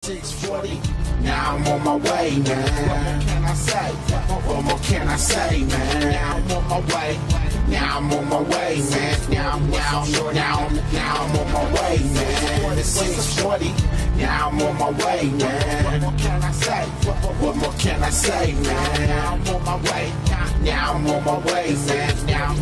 640, now I'm on my way, man. What more can I say? What more can I say, man? Now I'm on my way. Now I'm on my way, man. Now I'm on my way, man. It's 640, now I'm on my way, man. What more can I say? What more can I say, man? Now I'm on my way. Now I'm on my way, man. Now I'm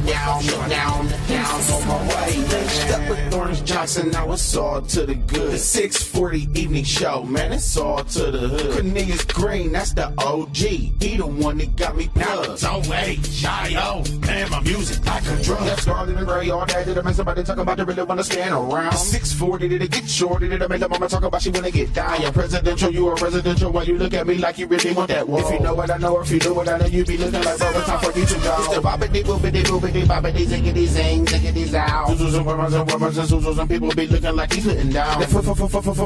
on my way, man. Step with Orange Johnson, now it's all to the good. The 640 evening show, man, it's all to the hood. Cornelius Green, that's the OG. He the one that got me plugged. So wait, shy-o, man, my music like a drug. That's Scarlet and Gray, all that. Did I make somebody talk about they really wanna stand around? 640, did it get shorty? Did I make the mama talk about she wanna get down? You're presidential, you are residential. Why you look at me like you really want that? Whoa. If you know what I know, or if you know what I know, you be looking like, bro, it's time for you to go. It's the bobbity boobity boobity bobbity ziggity zing ziggity zow. Zoozos and women and zoozos and people be looking like he's putting down. That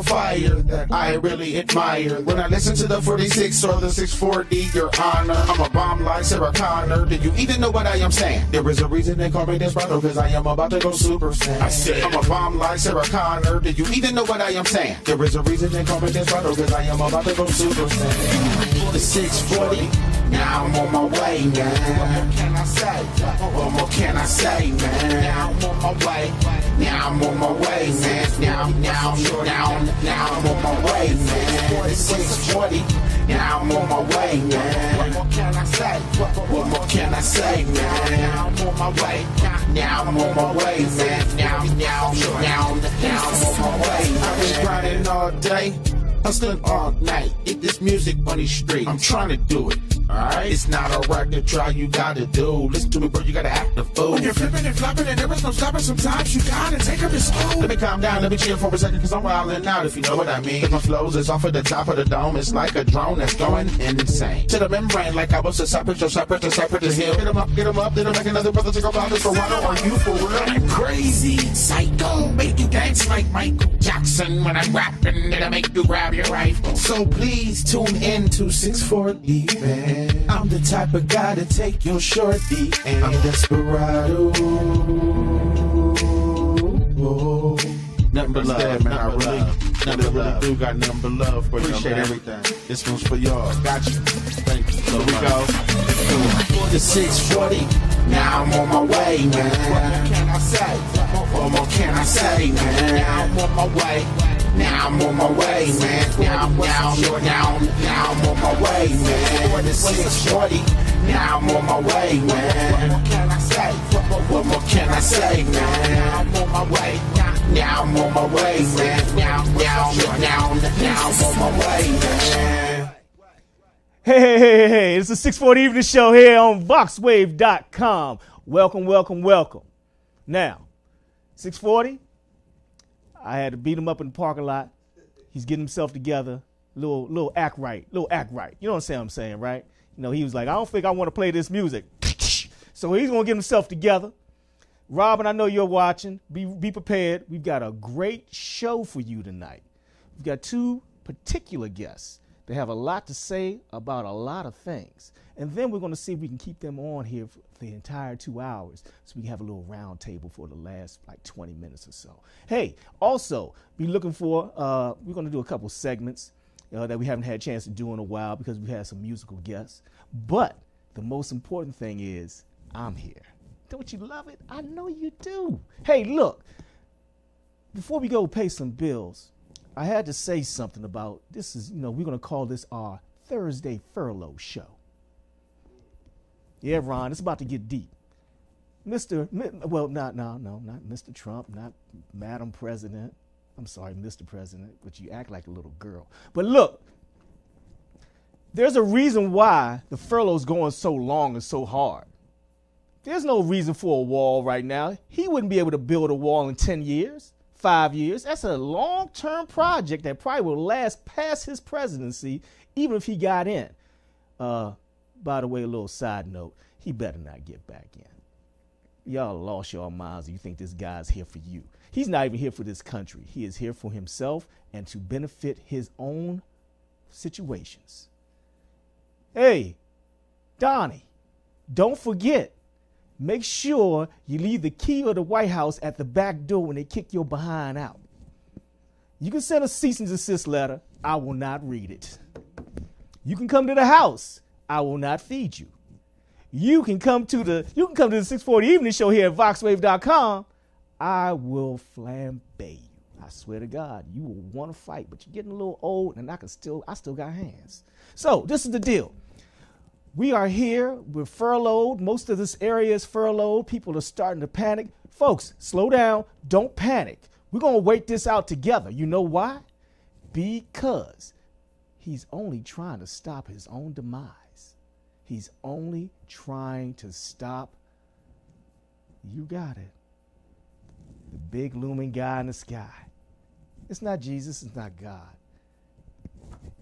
fire that I really admire. When I listen to the 46 or the 640, your honor, I'm a bomb like Sarah Connor. Do you even know what I am saying? There is a reason they call me Desperado, cause I am about to go Super Saiyan. I said I'm a bomb like Sarah Connor. Do you even know what I am saying? There is a reason they call me Desperado, cause I am about to go Super Saiyan. The 640, now I'm on my way, man. What more can I say? What more can I say, man? Now I'm on my way. Now I'm on my way, man. Now I'm on my way, man. It's 640. Now I'm on my way, man. What more can I say? What more can I say, man? Now I'm on my way. Now I'm on my way, man. Now I'm on my way. I've been grinding all day, hustling all night. Get this music on these streets. I'm trying to do it. Alright, it's not a record try, you gotta do. Listen to me, bro, you gotta act the fool. When you're flipping and flopping and there is no stopping, sometimes you gotta take up his school. Let me calm down, let me chill for a second, cause I'm wildin' out, if you know what I mean. Cause my flows is off of the top of the dome, it's like a drone that's going insane. To the membrane, like I was a cypress to hill. Get 'em up, then I make another brother take a while. This for one, are you for real? I'm crazy, psycho, make you dance like Michael Jackson. When I'm rapping, then I make you grab your rifle. So please tune in to 640, man. I'm the type of guy to take your shorty, and I'm Desperado. Nothing but love, man. I really do got nothing but love for you. Appreciate everything. This one's for y'all. Got you. Thank you. So we go. The 640. Now I'm on my way, man. What more can I say? What more can I say, man? Now I'm on my way. Now I'm on my way, man. Now I'm on my way, man. For the 640, now I'm on my way, man. What more can I say? What more can I say, man? Now I'm on my way. Now I'm on my way, man. Now I'm on my way, man. Hey, it's the 640 Evening Show here on VoxWave.com. Welcome. Now, 640, I had to beat him up in the parking lot. He's getting himself together. Little act right. You know what I'm saying, right? You know, he was like, I don't think I want to play this music. So he's going to get himself together. Robin, I know you're watching. Be prepared. We've got a great show for you tonight. We've got two particular guests. They have a lot to say about a lot of things. And then we're going to see if we can keep them on here for the entire 2 hours so we can have a little round table for the last like 20 minutes or so. Hey, also be looking for, we're going to do a couple segments that we haven't had a chance to do in a while because we had some musical guests. But the most important thing is I'm here. Don't you love it? I know you do. Hey, look, before we go pay some bills, I had to say something about this is, we're going to call this our Thursday Furlough Show. Yeah, Ron, it's about to get deep. Not Mr. Trump, not Madam President. I'm sorry, Mr. President, but you act like a little girl. But look, there's a reason why the furlough's going so long and so hard. There's no reason for a wall right now. He wouldn't be able to build a wall in 10 years. 5 years. That's a long-term project that probably will last past his presidency, even if he got in. By the way, a little side note, he better not get back in. Y'all lost your minds if you think this guy's here for you. He's not even here for this country. He is here for himself and to benefit his own situations. Hey, Donnie, don't forget, make sure you leave the key of the White House at the back door when they kick your behind out. You can send a cease and desist letter. I will not read it. You can come to the house. I will not feed you. You can come to the 640 evening show here at voxwave.com. I will flambe you. I swear to God, you will want to fight, but you're getting a little old, and I still got hands. So this is the deal. We are here. We're furloughed. Most of this area is furloughed. People are starting to panic. Folks, slow down. Don't panic. We're going to wait this out together. You know why? Because he's only trying to stop his own demise. He's only trying to stop, you got it, the big looming guy in the sky. It's not Jesus. It's not God.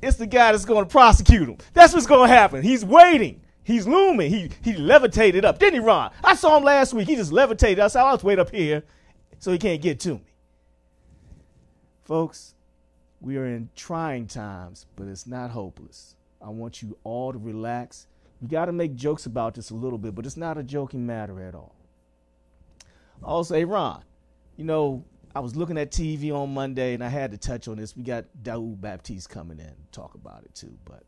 It's the guy that's going to prosecute him. That's what's going to happen. He's waiting. He's looming. He levitated up. Didn't he, Ron? I saw him last week. He just levitated. I said, I'll just wait up here so he can't get to me. Folks, we are in trying times, but it's not hopeless. I want you all to relax. We got to make jokes about this a little bit, but it's not a joking matter at all. Also, hey, Ron, you know, I was looking at TV on Monday, and I had to touch on this. We got Daoud Baptiste coming in to talk about it, too. But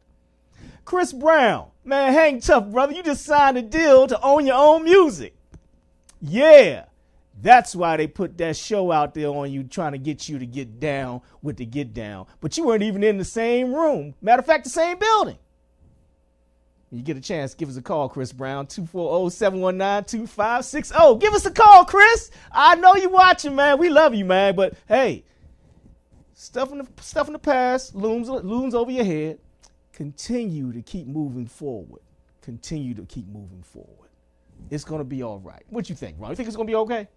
Chris Brown, man, hang tough, brother. You just signed a deal to own your own music. Yeah, that's why they put that show out there on you, trying to get you to get down with the get down. But you weren't even in the same room. Matter of fact, the same building. You get a chance, give us a call, Chris Brown, 240-719-2560. Give us a call, Chris. I know you're watching, man. We love you, man. But, hey, stuff in the past looms over your head. Continue to keep moving forward. Continue to keep moving forward. It's going to be all right. What you think, Ron? You think it's going to be okay?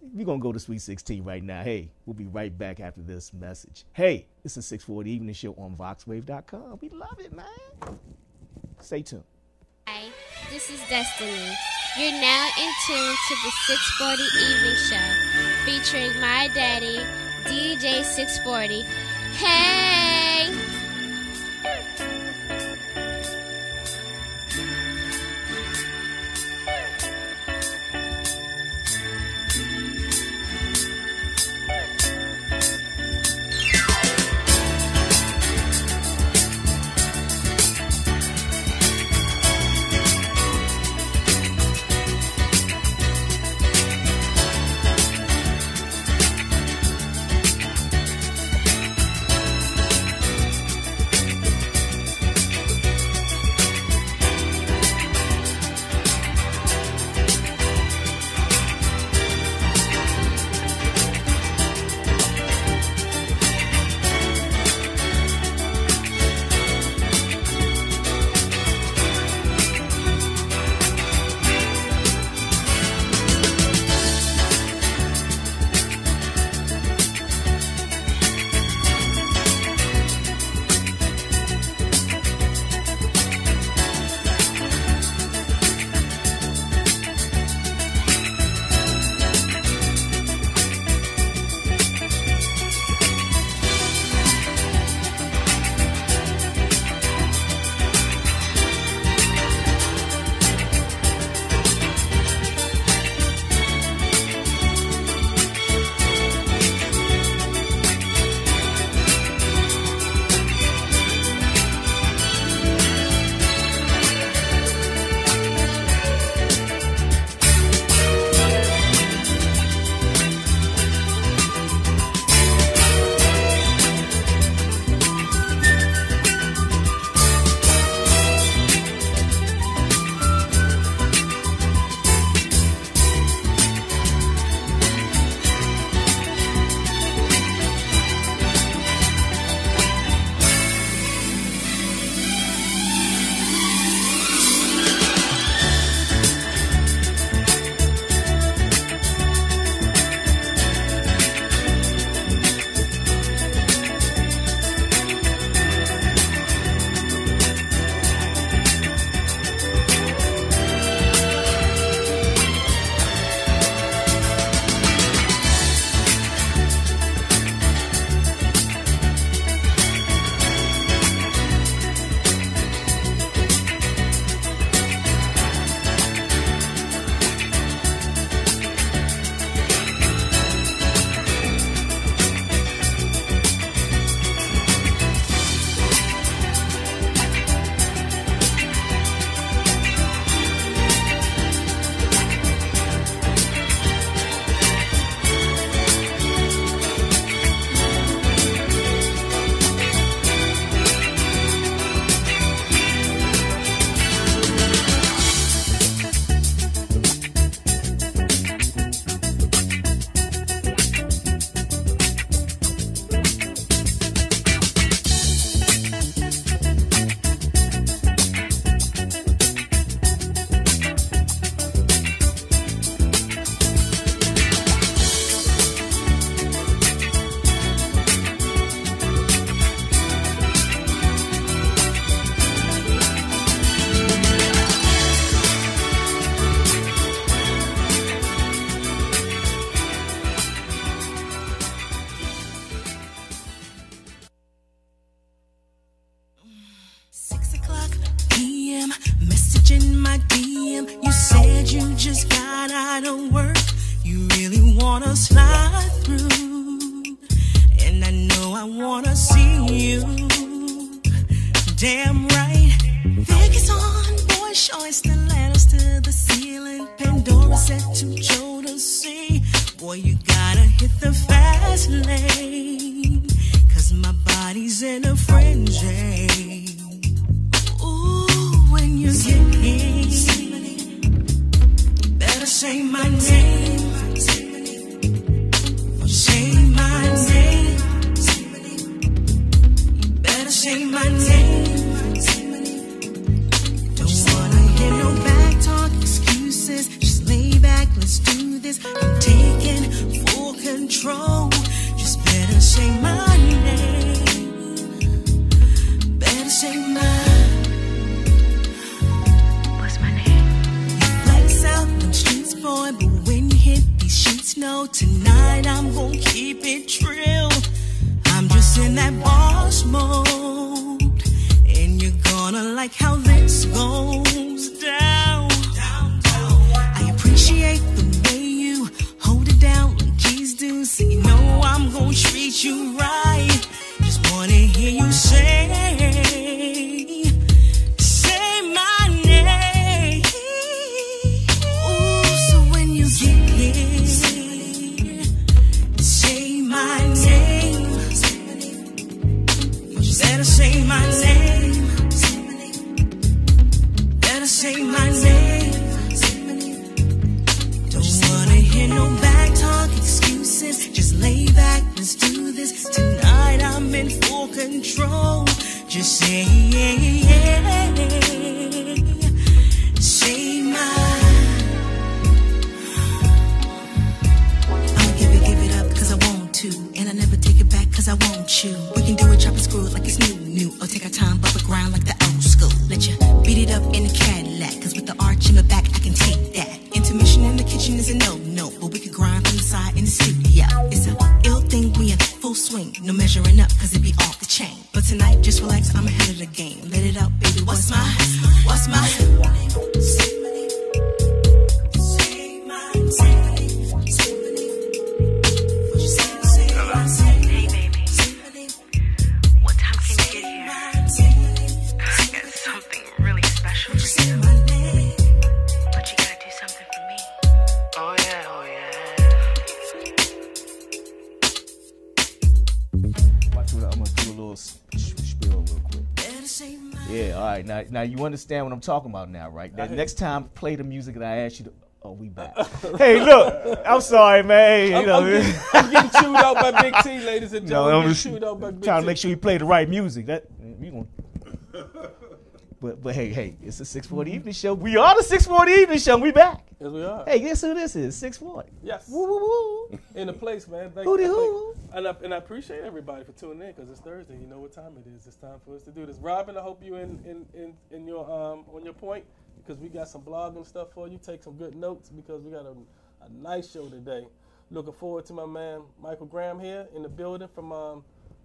We're going to go to Sweet 16 right now. Hey, we'll be right back after this message. Hey, it's a 640 Evening Show on voxwave.com. We love it, man. Stay tuned. Hi, this is Destiny. You're now in tune to the 640 Evening Show, featuring my daddy, DJ 640. Hey! message in my DM. You said you just got out of work. You really wanna slide through, and I know I wanna see you. Damn right. Vegas on, boy, shorts the ladders to the ceiling. Pandora set to Jodeci. Boy, you gotta hit the fast lane, 'cause my body's in a frenzy. Ooh, when you get here, better say my name. Say my name. Better say my name. Don't wanna hear no back talk excuses. Just lay back, let's do this. I'm taking full control. Just better say my name. Better say what's my name? You flex out them streets, boy, but when you hit these sheets, no, tonight I'm gonna keep it trill. I'm just in that boss mode, and you're gonna like how this goes down. I appreciate the way you hold it down when keys do, so you know I'm gonna treat you right. Just wanna hear you say my name. Ooh, so when you get here, say my name. Better say my name. Better say my name. Don't wanna hear no back talk excuses. Just lay back, let's do this. Tonight I'm in full control. Just say my. I'ma give it up 'cause I want to, and I never take it back 'cause I want you. We can do it, chop and screw it like it's new, or take our time, bump the ground like the old school. Let you beat it up in the Cadillac, 'cause with the arch in the back, I can take that. Intermission in the kitchen is a no, but we can grind from the side in the studio. It's a ill thing, we in full swing, no measuring up 'cause it be off the chain. But tonight, just relax, I'm ahead of the game. Let it out, baby, what's my Now you understand what I'm talking about now, right? That next time, play the music that I asked you to. Oh, we back. Hey, look, I'm sorry, man. I'm getting chewed out by Big T, ladies and gentlemen. I'm just trying to make sure you play the right music. That we gonna. But hey, it's a 640 evening show. We are the 640 evening show. We back. Yes, we are. Hey, guess who this is? 640. Yes. Woo, woo, woo. In the place, man. Hootie hoo. And I appreciate everybody for tuning in, because it's Thursday. You know what time it is. It's time for us to do this. Robin, I hope you in your on your point, because we got some blogging stuff for you. Take some good notes, because we got a nice show today. Looking forward to my man Michael Graham here in the building from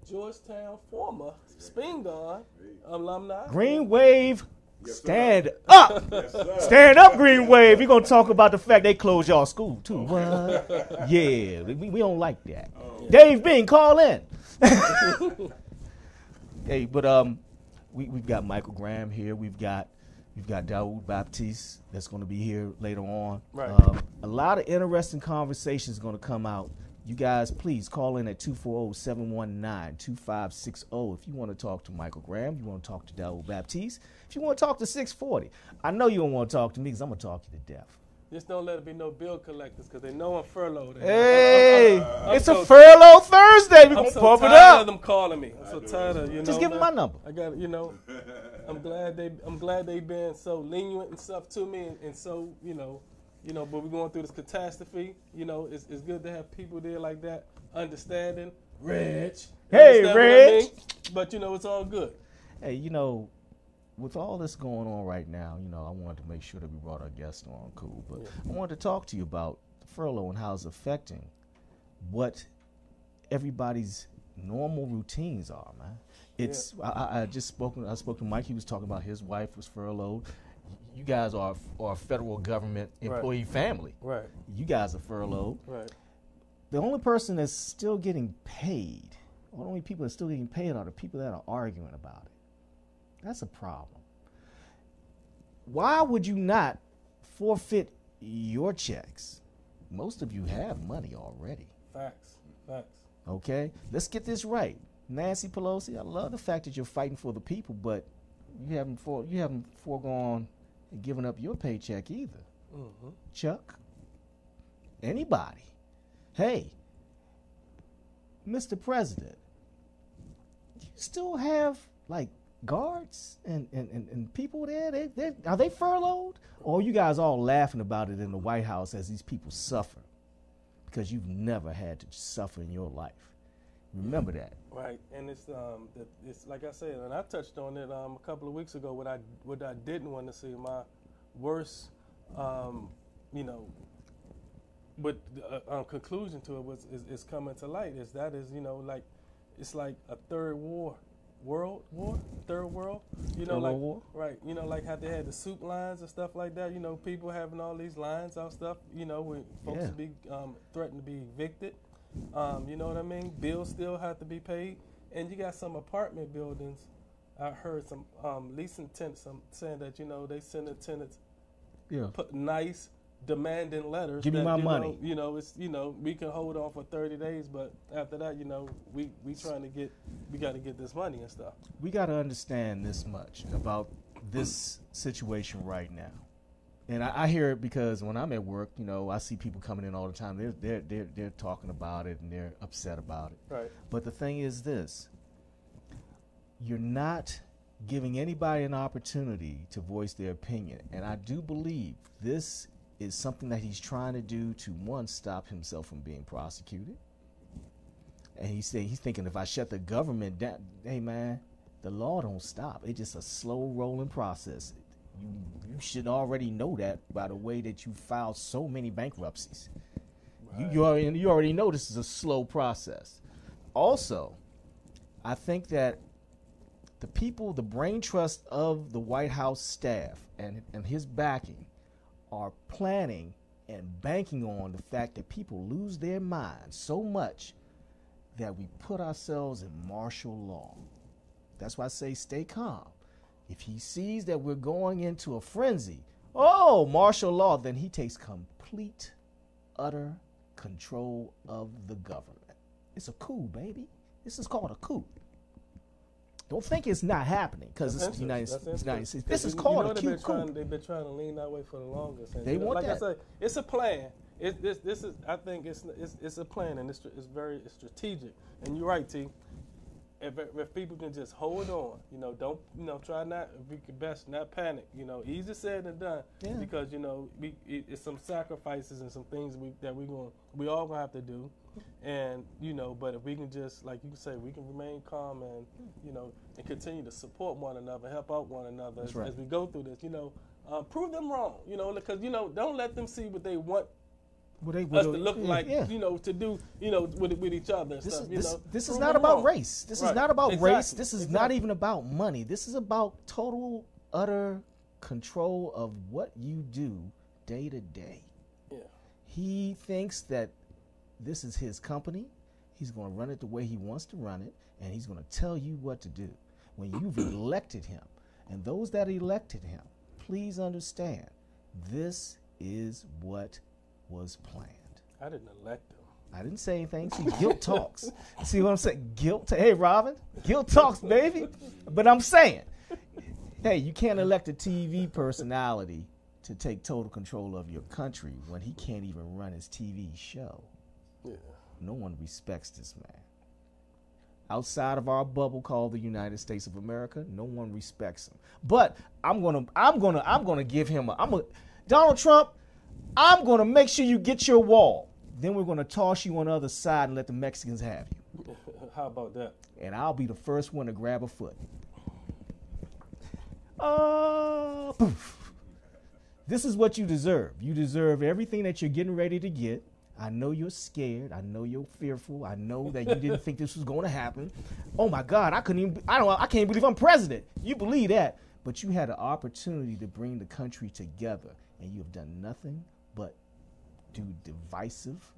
Georgetown, former Spingarn alumni. Green Wave. Stand up. Yes, stand up, Green Wave. We're going to talk about the fact they closed y'all school, too. What? Yeah, we don't like that. Oh. Dave Bing, call in. Hey, but we've got Michael Graham here. We've got Daoud, Baptiste, that's going to be here later on. Right. A lot of interesting conversations going to come out. You guys, please call in at 240-719-2560 if you want to talk to Michael Graham, you want to talk to Daoud Baptiste, if you want to talk to 640. I know you don't want to talk to me because I'm going to talk you to death. Just don't let it be no bill collectors, because they know I'm furloughed. Hey, it's a furlough Thursday. We're going to pump it up. I'm so tired of them calling me. I'm so tired of, Just give them my number. I got, I'm glad they've been so lenient and stuff to me, and so, but we're going through this catastrophe. It's good to have people there like that, understanding. Rich. Hey, Rich. I mean? But, it's all good. Hey, with all this going on right now, I wanted to make sure that we brought our guest on, cool. But yeah. I wanted to talk to you about the furlough and how it's affecting what everybody's normal routines are, man. It's I spoke to Mike. He was talking about his wife was furloughed. you guys are a federal government employee family. Right. You guys are furloughed. Right. The only person that's still getting paid, or the only people that's still getting paid are the people that are arguing about it. That's a problem. Why would you not forfeit your checks? Most of you have money already. Facts. Okay? Let's get this right. Nancy Pelosi, I love the fact that you're fighting for the people, but you haven't foregone and given up your paycheck either. Mm-hmm. Chuck, anybody. Hey, Mr. President, you still have like guards and people there? Are they furloughed? Or are you guys all laughing about it in the White House as these people suffer? Because you've never had to suffer in your life. Remember that. Right, and it's like I said, and I touched on it a couple of weeks ago. What I didn't want to see, my worst, but conclusion to it is coming to light. Like it's like a third world war. Right? Like how they had the soup lines and stuff like that. People having all these lines out stuff. Where folks to be threatened to be evicted. You know what I mean? Bills still have to be paid, and you got some apartment buildings. I heard some leasing tenants saying that they send the tenants put nice demanding letters. Give me my money. We can hold on for 30 days, but after that, we got to get this money and stuff. We got to understand this much about this situation right now. And I hear it because when I'm at work, I see people coming in all the time. They're talking about it and they're upset about it. Right. But the thing is this: you're not giving anybody an opportunity to voice their opinion. And I do believe this is something that he's trying to do to, one, stop himself from being prosecuted. And he's thinking, if I shut the government down, hey man, the law don't stop. It's just a slow rolling process. You should already know that by the way that you filed so many bankruptcies. Right. You already know this is a slow process. Also, I think that the people, the brain trust of the White House staff and his backing are planning and banking on the fact that people lose their minds so much that we put ourselves in martial law. That's why I say stay calm. If he sees that we're going into a frenzy, martial law, then he takes complete, utter control of the government. It's a coup, baby. This is called a coup. Don't think it's not happening because it's the United States. This is called a coup. They've been trying to lean that way for the longest. And they want that. Like I say, it's a plan. I think it's a plan, and it's very strategic. And you're right, T. If people can just hold on, don't try not, if we can best not panic, easier said than done, because it's some sacrifices and some things we all gonna have to do, and but if we can just, like you can say, we can remain calm and and continue to support one another, help out one another as we go through this, prove them wrong, because don't let them see what they want. Us to look like, to do, with each other and stuff. This is not about race. This is not about race. This is not even about money. This is about total, utter control of what you do day to day. Yeah. He thinks that this is his company. He's going to run it the way he wants to run it, and he's going to tell you what to do. When you've elected him, and those that elected him, please understand, this is what was planned. I didn't elect him. I didn't say anything. See, guilt talks. See what I'm saying? Hey, Robin, guilt talks, baby. But I'm saying, hey, you can't elect a TV personality to take total control of your country when he can't even run his TV show. Yeah. No one respects this man. Outside of our bubble called the United States of America, no one respects him. But I'm gonna give him Donald Trump. I'm going to make sure you get your wall. Then we're going to toss you on the other side and let the Mexicans have you. How about that? And I'll be the first one to grab a foot. Poof. This is what you deserve. You deserve everything that you're getting ready to get. I know you're scared. I know you're fearful. I know that you didn't think this was going to happen. Oh my God, I can't believe I'm president. You believe that. But you had an opportunity to bring the country together, and you have done nothing but do divisive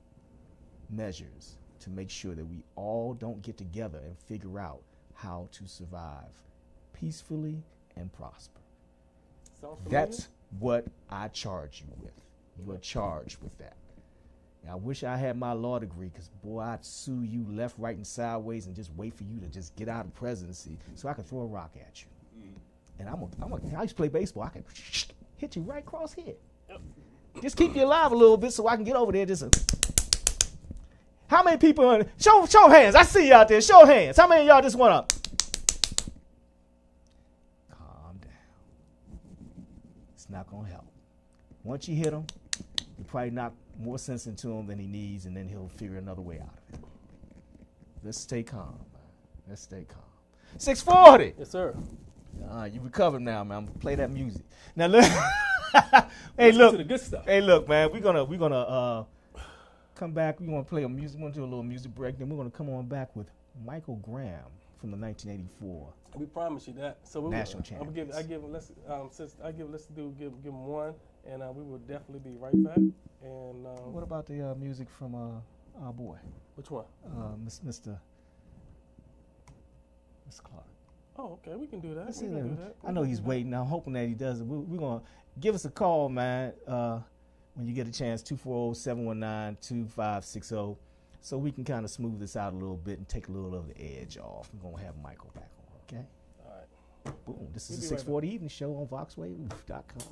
measures to make sure that we all don't get together and figure out how to survive peacefully and prosper. That's what I charge you with. You are charged with that. And I wish I had my law degree, because, boy, I'd sue you left, right, and sideways and just wait for you to just get out of presidency so I could throw a rock at you. And I used to play baseball. I could hit you right across here. Just keep you alive a little bit so I can get over there. How many people, show hands. I see you out there. Show hands. How many of y'all just want to calm down? It's not going to help. Once you hit him, you probably knock more sense into him than he needs, and then he'll figure another way out of it. Let's stay calm, man. Let's stay calm. 640. Yes, sir. You recovered now, man. I'm gonna play that music. Now look. Hey, look. To the good stuff. Hey, look, man. We're gonna come back. We want to play a music. We're gonna do a little music break. Then we're gonna come on back with Michael Graham from the 1984. We promise you that. So we National champions. Let's give him one, and we will definitely be right back. And what about the music from our boy? Which one? Mr. Clark. Oh, okay, we can do that. Let's see that. I know he's waiting. I'm hoping that he does it. We're going to give us a call, man, when you get a chance, 240-719-2560, so we can kind of smooth this out a little bit and take a little of the edge off. We're going to have Michael back on, okay? All right. Boom. This is the 640 Evening Show on VoxWave.com.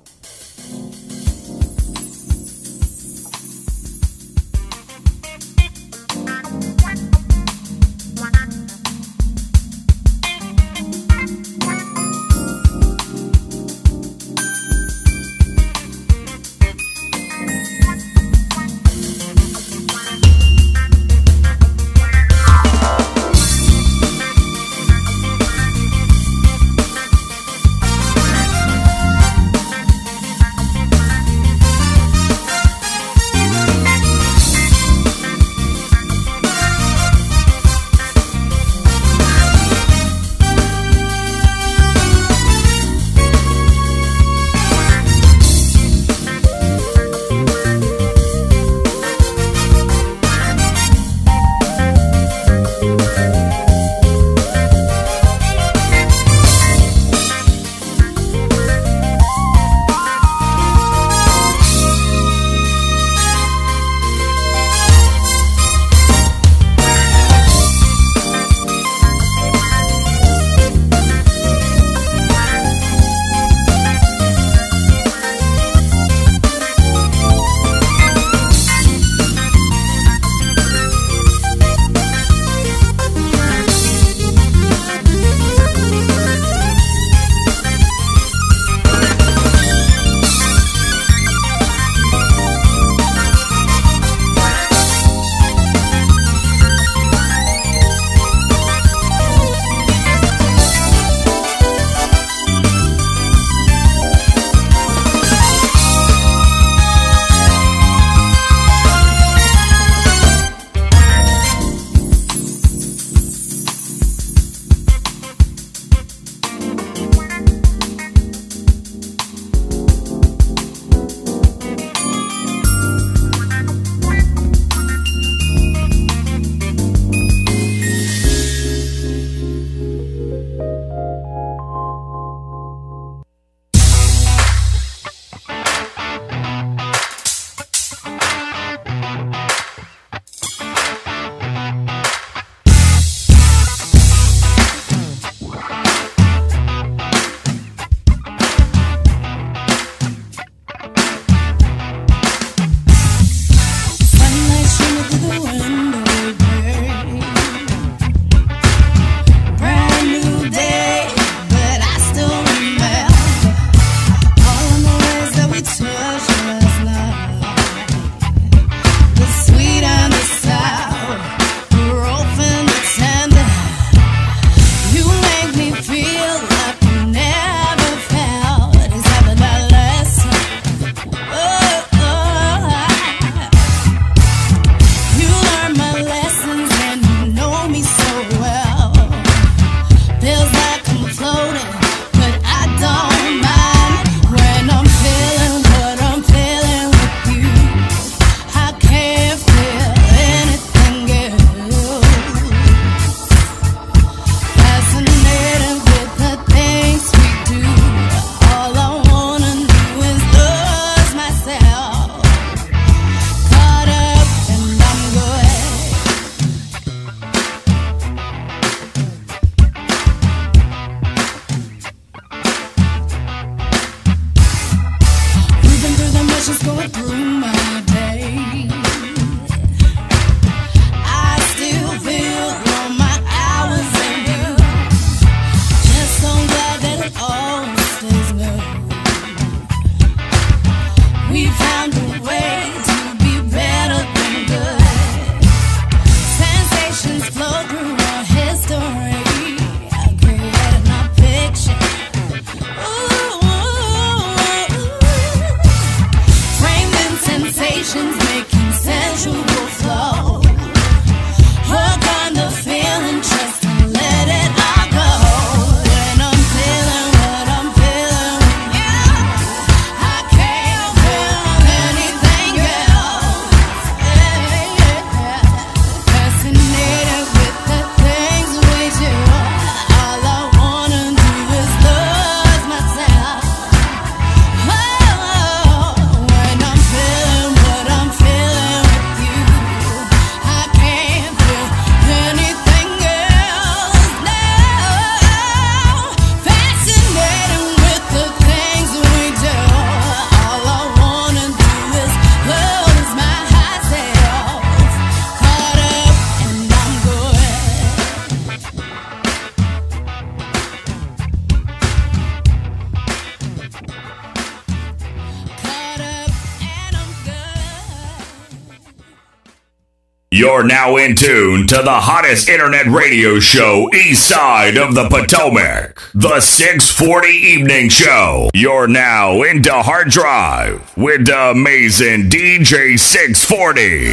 You're now in tune to the hottest internet radio show east side of the Potomac, the 640 Evening Show. You're now into Hard Drive with the amazing DJ 640.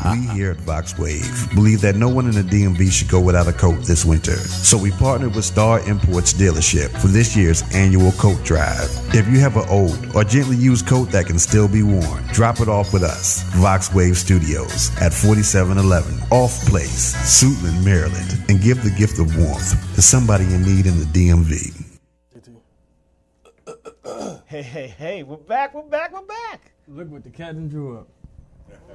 We here at Vox Wave believe that no one in the DMV should go without a coat this winter. So we partnered with Star Imports dealership for this year's annual coat drive. If you have an old or gently used coat that can still be worn, drop it off with us. Vox Wave Studios at 4711 Off Place, Suitland, Maryland, and give the gift of warmth to somebody in need in the DMV. Hey, we're back. Look what the captain drew up.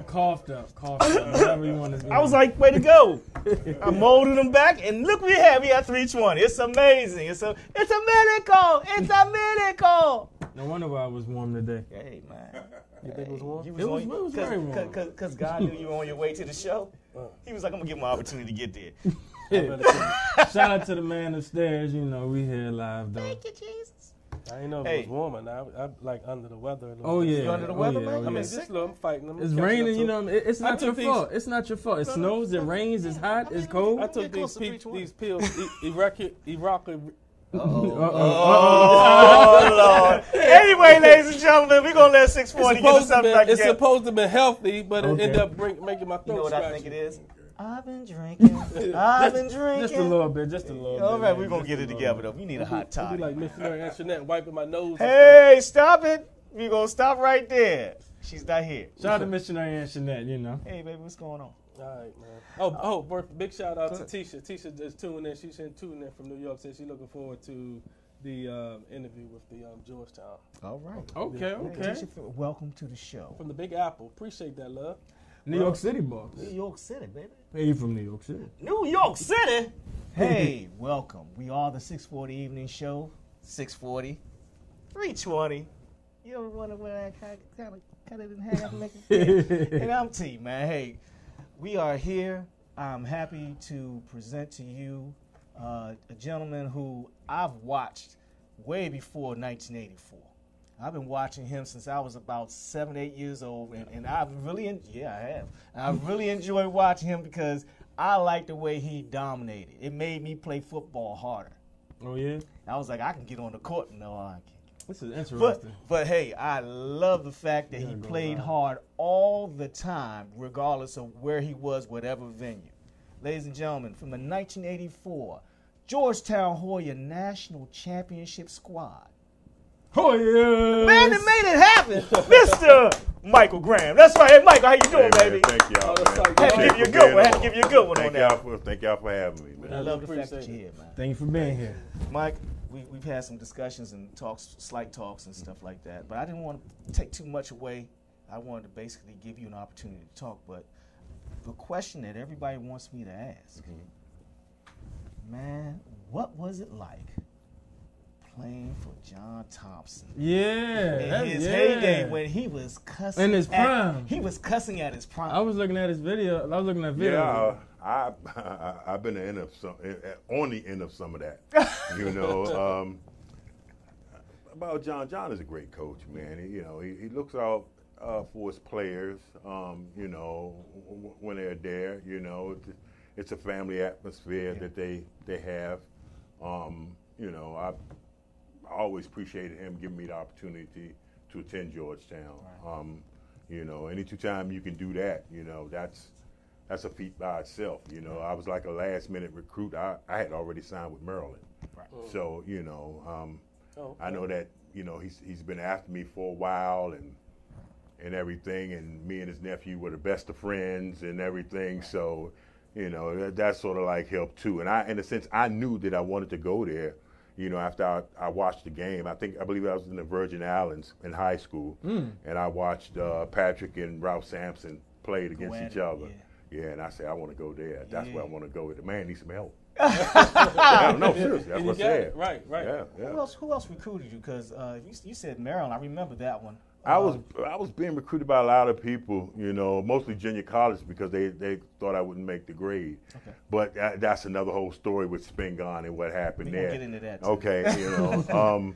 Coughed up, whatever you want to do. I was like, way to go. I molded them back, and look what we have. We got 320. It's amazing. It's a miracle. It's a miracle. No wonder why I was warm today. Hey, man. You think it was warm? It was very warm. Because God knew you were on your way to the show. He was like, I'm going to give him an opportunity to get there. Shout out to the man upstairs. You know, we here live, though. Thank you, Jesus. I didn't know it was warmer now. I'm like under the weather a little bit. Oh, yeah. You under the weather, man? I mean, just I'm fighting. It's raining, you know. It's not your fault. It's not your fault. It snows, it rains, it's hot, it's cold. I took these pills, Iraq. Oh, Lord. Anyway, ladies and gentlemen, we're going to let 640 get something back It's supposed to be healthy, but it ended up making my throat You know what scratchy. I think it is? I've been drinking. Just a little bit, All right, we're going to get it together, though. We need a hot toddy. Be like Missionary Antoinette wiping my nose. Hey, stop it. We're going to stop right there. She's not here. Shout out to Missionary Antoinette, you know. Hey, baby, what's going on? All right, man. Big shout out to Tisha. Tisha is tuning in. She's tuning in from New York. Says she's looking forward to the interview with the Georgetown. All right. Okay. Tisha, welcome to the show. From the Big Apple. Appreciate that, love. New York City, boss. New York City, baby. Hey, you from New York City? New York City? Hey, welcome. We are the 640 Evening Show. 640, 320. You ever wonder where I kind of didn't have And I'm T, man. Hey, we are here. I'm happy to present to you a gentleman who I've watched way before 1984. I've been watching him since I was about 7, 8 years old, and I've really, I've really enjoyed watching him because I like the way he dominated. It made me play football harder. Oh yeah. I was like, I can get on the court. No, I can't. This is interesting. But hey, I love the fact that he played hard all the time, regardless of where he was, whatever venue. Ladies and gentlemen, from the 1984 Georgetown Hoya National Championship squad. Oh, yeah. Man that made it happen, Mr. Michael Graham. That's right. Hey, Michael, how you doing, baby? Thank y'all, man. Had to give you a good one. On that. Thank y'all for having me, man. I love the fact that you're here, man. Thank you for being here. Mike, we've had some discussions and slight talks and stuff like that, but I didn't want to take too much away. I wanted to basically give you an opportunity to talk, but the question that everybody wants me to ask, man, what was it like playing for John Thompson? Yeah. In his heyday when he was cussing. In his prime. He was cussing at his prime. I was looking at his video. Yeah, I've been on the end of some of that. You know, about John. John is a great coach, man. He looks out for his players. You know, when they're there. You know, it's a family atmosphere that they have. You know, I always appreciated him giving me the opportunity to attend Georgetown. Right. You know, anytime you can do that, you know, that's a feat by itself. You know, I was like a last-minute recruit. I had already signed with Maryland. Right. So, you know, I know that, you know, he's been after me for a while and everything, and me and his nephew were the best of friends and everything. So, you know, that sort of like helped too. And in a sense, I knew that I wanted to go there. You know, after I watched the game, I believe I was in the Virgin Islands in high school, and I watched Patrick and Ralph Sampson played against each other. Yeah, and I said, I want to go there. That's where I want to go. The man needs some help. No, seriously, that's what I said. Right. Yeah. Who else recruited you? Because you said Maryland. I remember that one. I was being recruited by a lot of people, you know, mostly junior college because they thought I wouldn't make the grade. Okay. But that's another whole story with Spingarn and what happened there. We'll get into that too. Okay, you know.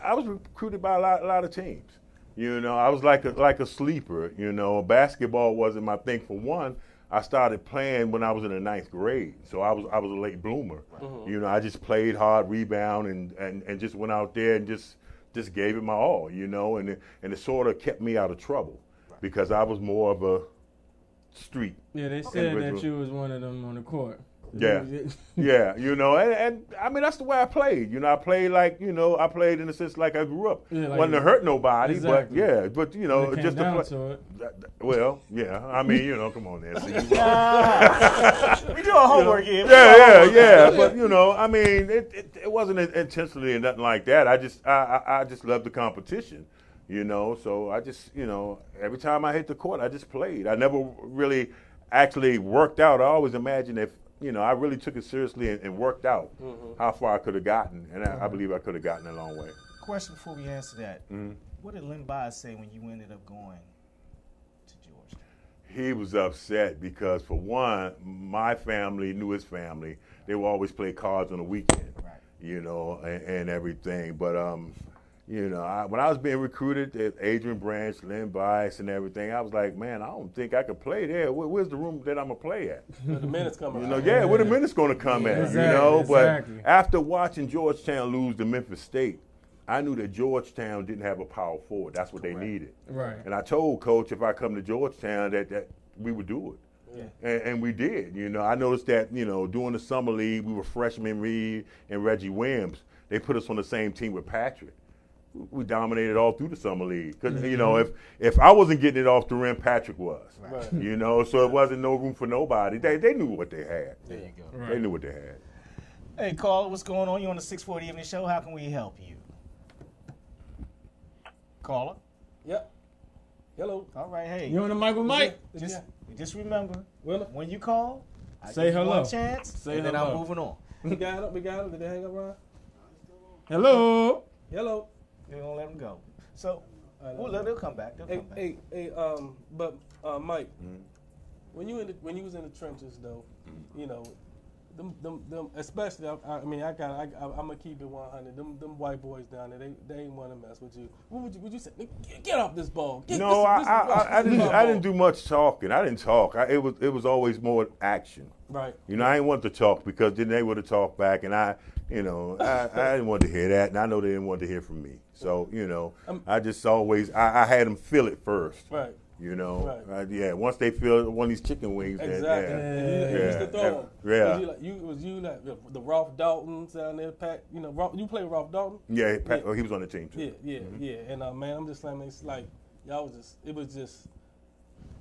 I was recruited by a lot of teams. You know, I was like a sleeper. You know, basketball wasn't my thing. For one, I started playing when I was in the 9th grade, so I was a late bloomer. You know, I just played hard, rebound, and just went out there and just gave it my all. You know, and it sort of kept me out of trouble because I was more of a street. Yeah, they said that you was one of them on the court. Yeah, yeah, you know, and I mean that's the way I played. You know, I played like, you know, I played in a sense like I grew up. Yeah, like wasn't to hurt nobody, exactly. but you know, When it just came to down play. to it. Well, yeah, I mean, you know, come on there. See, We do our homework here. yeah, but you know, I mean, it wasn't intentionally or nothing like that. I just loved the competition. You know, so I just, you know, every time I hit the court, I just played. I never really actually worked out. I always imagined if, you know, I really took it seriously and worked out how far I could have gotten. And I believe I could have gotten a long way. Question before we answer that. What did Len Bias say when you ended up going to Georgetown? He was upset because, for one, my family knew his family. They would always play cards on the weekend, you know, and everything. But, you know, when I was being recruited, Adrian Branch, Len Bias, and everything, I was like, man, I don't think I could play there. Where's the room that I'm gonna play at? Where the minutes coming. You know, where the minutes gonna come at? Exactly, you know, exactly. But after watching Georgetown lose to Memphis State, I knew that Georgetown didn't have a power forward. That's what they needed. Right. And I told Coach if I come to Georgetown that we would do it. Yeah. And we did. You know, I noticed that, you know, during the summer league, we were freshman Reed and Reggie Williams. They put us on the same team with Patrick. We dominated all through the summer league. Cause you know, if I wasn't getting it off the rim, Patrick was. Right. You know, so it wasn't no room for nobody. They knew what they had. There you go. Right. They knew what they had. Hey, caller, what's going on? You on the 640 Evening Show? How can we help you? Caller? Yep. Hello. All right, hey. You on the mic with Mike? Just remember, Well, when you call, I Say give you hello. one chance, Say and then hello. I'm moving on. we got him. Did they hang up, Ron? Hello. Hello. They're going to let them go. So, they'll come back. They'll come back. Hey, but Mike, when you was in the trenches though, you know, them especially I'm gonna keep it 100. Them white boys down there, they ain't want to mess with you. What would you say? Get off this ball. I didn't do much talking. I didn't talk. It was always more action. Right. You know, I didn't want to talk because then they would have talked back, and I didn't want to hear that, and I know they didn't want to hear from me. So, you know, I just always I had them feel it first. Right. You know, Right. Once they feel one of these chicken wings, Exactly. You used to throw them. Yeah. Was you like the Ralph Daltons down there, Pat? You know, you play Ralph Dalton? Yeah, Pat, he was on the team too. Yeah. And man, I'm just saying, it's like it was just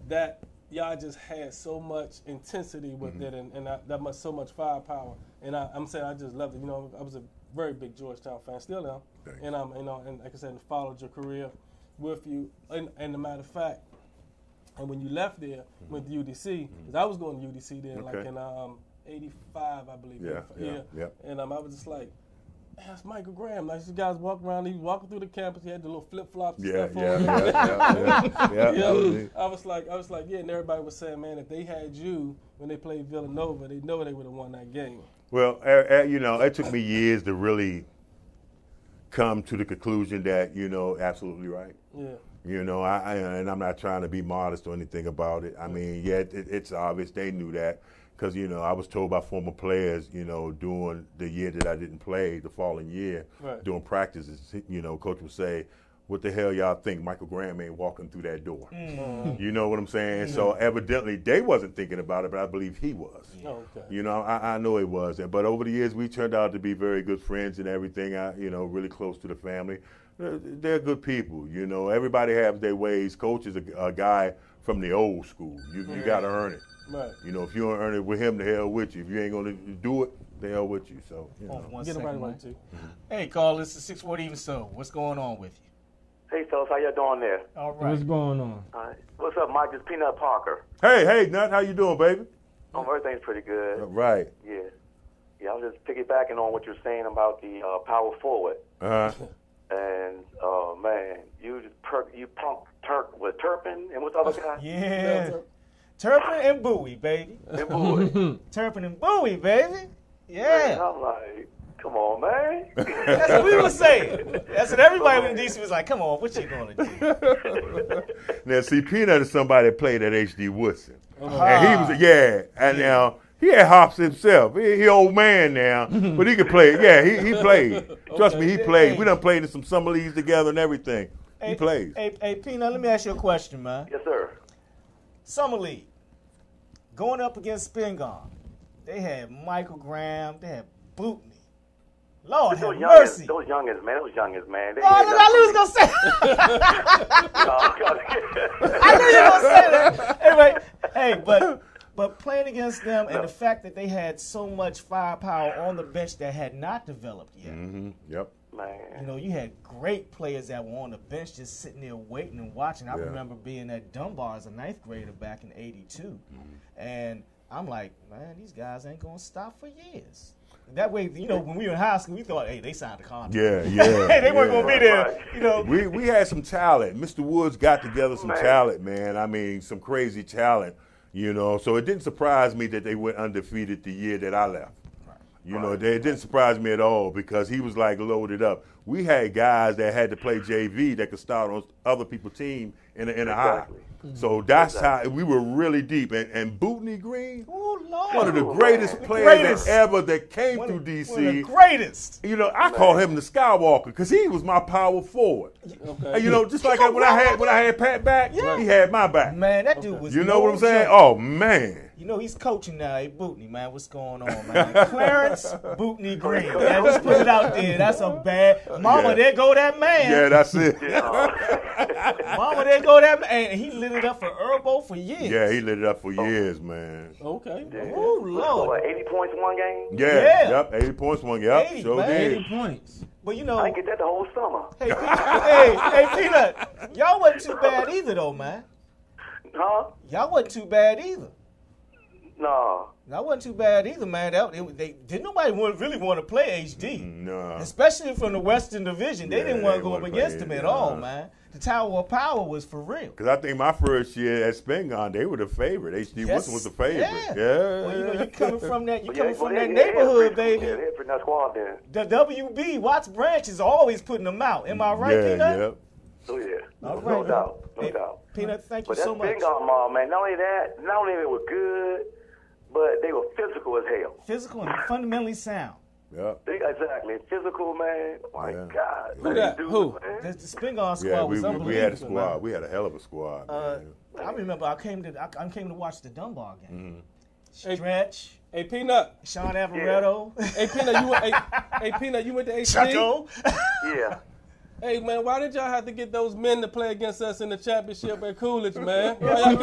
that y'all just had so much intensity with it, and that much so much firepower. And I'm saying I just loved it. You know, I was a very big Georgetown fan, still am. Thanks. And you know, and like I said, followed your career with you. And the matter of fact. And when you left there, went to UDC, because I was going to UDC then, like in '85, I believe. Yeah. And I was just like, that's Michael Graham. Like, these guys walk around, he was walking through the campus, he had the little flip-flops and stuff on. Yeah. I was like, yeah, and everybody was saying, man, if they had you when they played Villanova, they know they would have won that game. Well, you know, it took me years to really come to the conclusion that, you know, absolutely right. Yeah. You know, and I'm not trying to be modest or anything about it. I mean, yeah, it's obvious they knew that because, you know, I was told by former players, you know, during the year that I didn't play, the following year, during practices, you know, coach would say, what the hell y'all think? Michael Graham ain't walking through that door. You know what I'm saying? So evidently they wasn't thinking about it, but I believe he was. You know, I know he was. But over the years, we turned out to be very good friends and everything, you know, really close to the family. They're good people, you know. Everybody has their ways. Coach is a guy from the old school. You got to earn it. Right. You know, if you don't earn it with him, the hell with you. If you ain't going to do it, the hell with you. So, you know. Get him right too. Hey, Carl, this is 640 Even So. What's going on with you? Hey, fellas, how y'all doing there? All right. What's going on? All right. What's up, Mike? It's Peanut Parker. Hey, Nut, how you doing, baby? Everything's pretty good. Right. Yeah. I was just piggybacking on what you're saying about the power forward. And man, you punked Turk with Turpin and what's the other guy? Yeah. Turpin and Bowie, baby. And Bowie. Turpin and Bowie, baby. Yeah. Man, I'm like, Come on, man. That's what we were saying. That's what everybody in DC was like, come on, what you going to do? Now, see, Peanut is somebody that played at H.D. Woodson. And he was, and now he had hops himself. He old man now, but he could play. Yeah, he played. Trust me, he played. We done played in some summer leagues together and everything. He plays. Hey, Peanut, let me ask you a question, man. Yes, sir. Summer League, going up against Spingarn, they had Michael Graham, they had Bootney. Lord have mercy. Those youngins, man. They I knew he was going to say that. I knew you were going to say that. Anyway, hey, but playing against them and the fact that they had so much firepower on the bench that had not developed yet. Mm-hmm. Yep. Man. You know, you had great players that were on the bench just sitting there waiting and watching. I remember being at Dunbar as a ninth grader back in '82. And I'm like, man, these guys ain't going to stop for years. That way, you know, when we were in high school, we thought, hey, they signed a contract. Yeah. They weren't going to be there, you know. We had some talent. Mr. Woods got together some talent, man. I mean, some crazy talent, you know. So it didn't surprise me that they went undefeated the year that I left. You know, it didn't surprise me at all because he was, like, loaded up. We had guys that had to play JV that could start on other people's team in a high. So that's how we were really deep. And Bootney Green, one of the greatest players that came through DC. One of the greatest. You know, I call him the Skywalker because he was my power forward. Okay. You know, just like when I had Pat back, he had my back. Man, that dude was. You know what I'm saying? Oh man. You know, he's coaching now. Hey, Bootney, man, what's going on, man? Clarence Bootney Green. Man, let's put it out there. That's a bad. Mama, there go that man. Yeah, that's it. Mama, there go that man. And he lit it up for Herbo for years. Yeah, he lit it up for years, man. Okay. Oh, Lord. 80 points one game? Yeah. Yep, 80 points one game. Yep, 80, sure man. did. 80 points. But, you know. I get that the whole summer. Hey, Peanut, y'all wasn't too bad either, though, man. Huh? Y'all wasn't too bad either. No. That wasn't too bad either, man. Didn't nobody really want to play HD. No. Especially from the Western Division. They didn't want to go up wanna against play them at all, man. The Tower of Power was for real. Because I think my first year at Spingarn, they were the favorite. HD Wilson was the favorite. Yeah. Well, you know, you coming from that neighborhood, baby. Yeah, they're that squad then. The WB, Watts Branch is always putting them out. Am I right, Peanut? Yeah. Oh, yeah. All No right, doubt. No doubt. Peanut, thank you But so much. But that Spingarn, man, not only they were good, but they were physical as hell. Physical and fundamentally sound. Yeah. Exactly. Physical, man. Oh, my God. Who that? Who? The Spingarn squad was unbelievable. We had a squad. Man. We had a hell of a squad. I remember I came to watch the Dunbar game. Stretch. Hey, Peanut. Sean Alvaretto. Yeah. Hey, Peanut, you went to HD? Chateau. Yeah. Hey, man, why did y'all have to get those men to play against us in the championship at Coolidge, man? Why y'all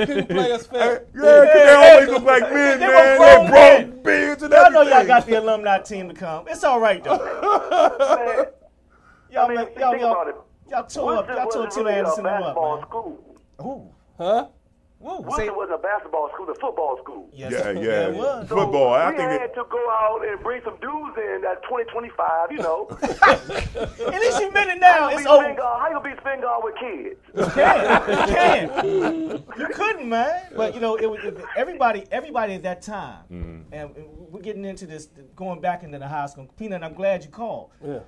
couldn't play us fair? Yeah, because they always look like men, man. They broke beards and everything. Y'all know y'all got the alumni team to come. It's all right, though. Y'all tore Tim Anderson up, man. School. Ooh. Huh? Wilson wasn't a basketball school, a football school. Yes, yeah, it was. So football. I we think had to go out and bring some dudes in that's 2025, you know. At least you meant it now. It's over. How you gonna be Spingarn with kids? You can. You couldn't, man. But, you know, everybody at that time, and we're getting into this, going back into the high school. Peanut, I'm glad you called. Yeah.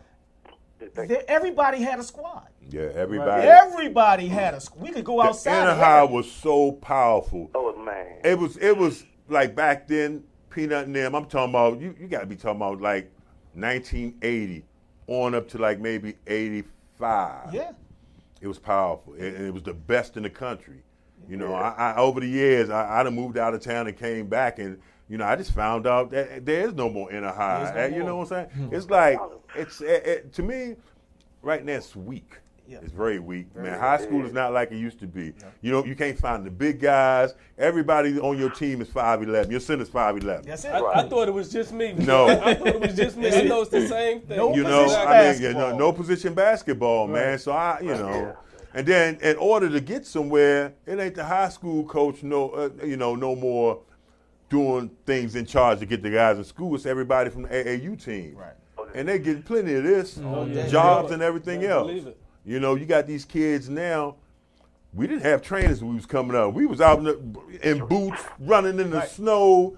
Everybody had a squad. Yeah, everybody. Everybody had a squad. We could go outside. The high was so powerful. Oh, man. It was like back then, Peanut and them, I'm talking about, you got to be talking about like 1980 on up to like maybe 85. Yeah. It was powerful. And it was the best in the country. You know, I over the years, I done moved out of town and came back and, you know, I just found out that there is no more inner high. You know what I'm saying? It's like, to me, right now it's weak. Yeah. It's very weak, man. High school is not like it used to be. Yeah. You can't find the big guys. Everybody on your team is 5'11". Your center's 5'11". That's it. I thought it was just me. No. I thought it was just me. I know it's the same thing. No position basketball, man. So and then in order to get somewhere, it ain't the high school coach no more doing things in charge to get the guys in school. It's everybody from the AAU team. Right. And they get plenty of this, jobs and everything else. You know, you got these kids now. We didn't have trainers when we was coming up. We was out in boots, running in the snow,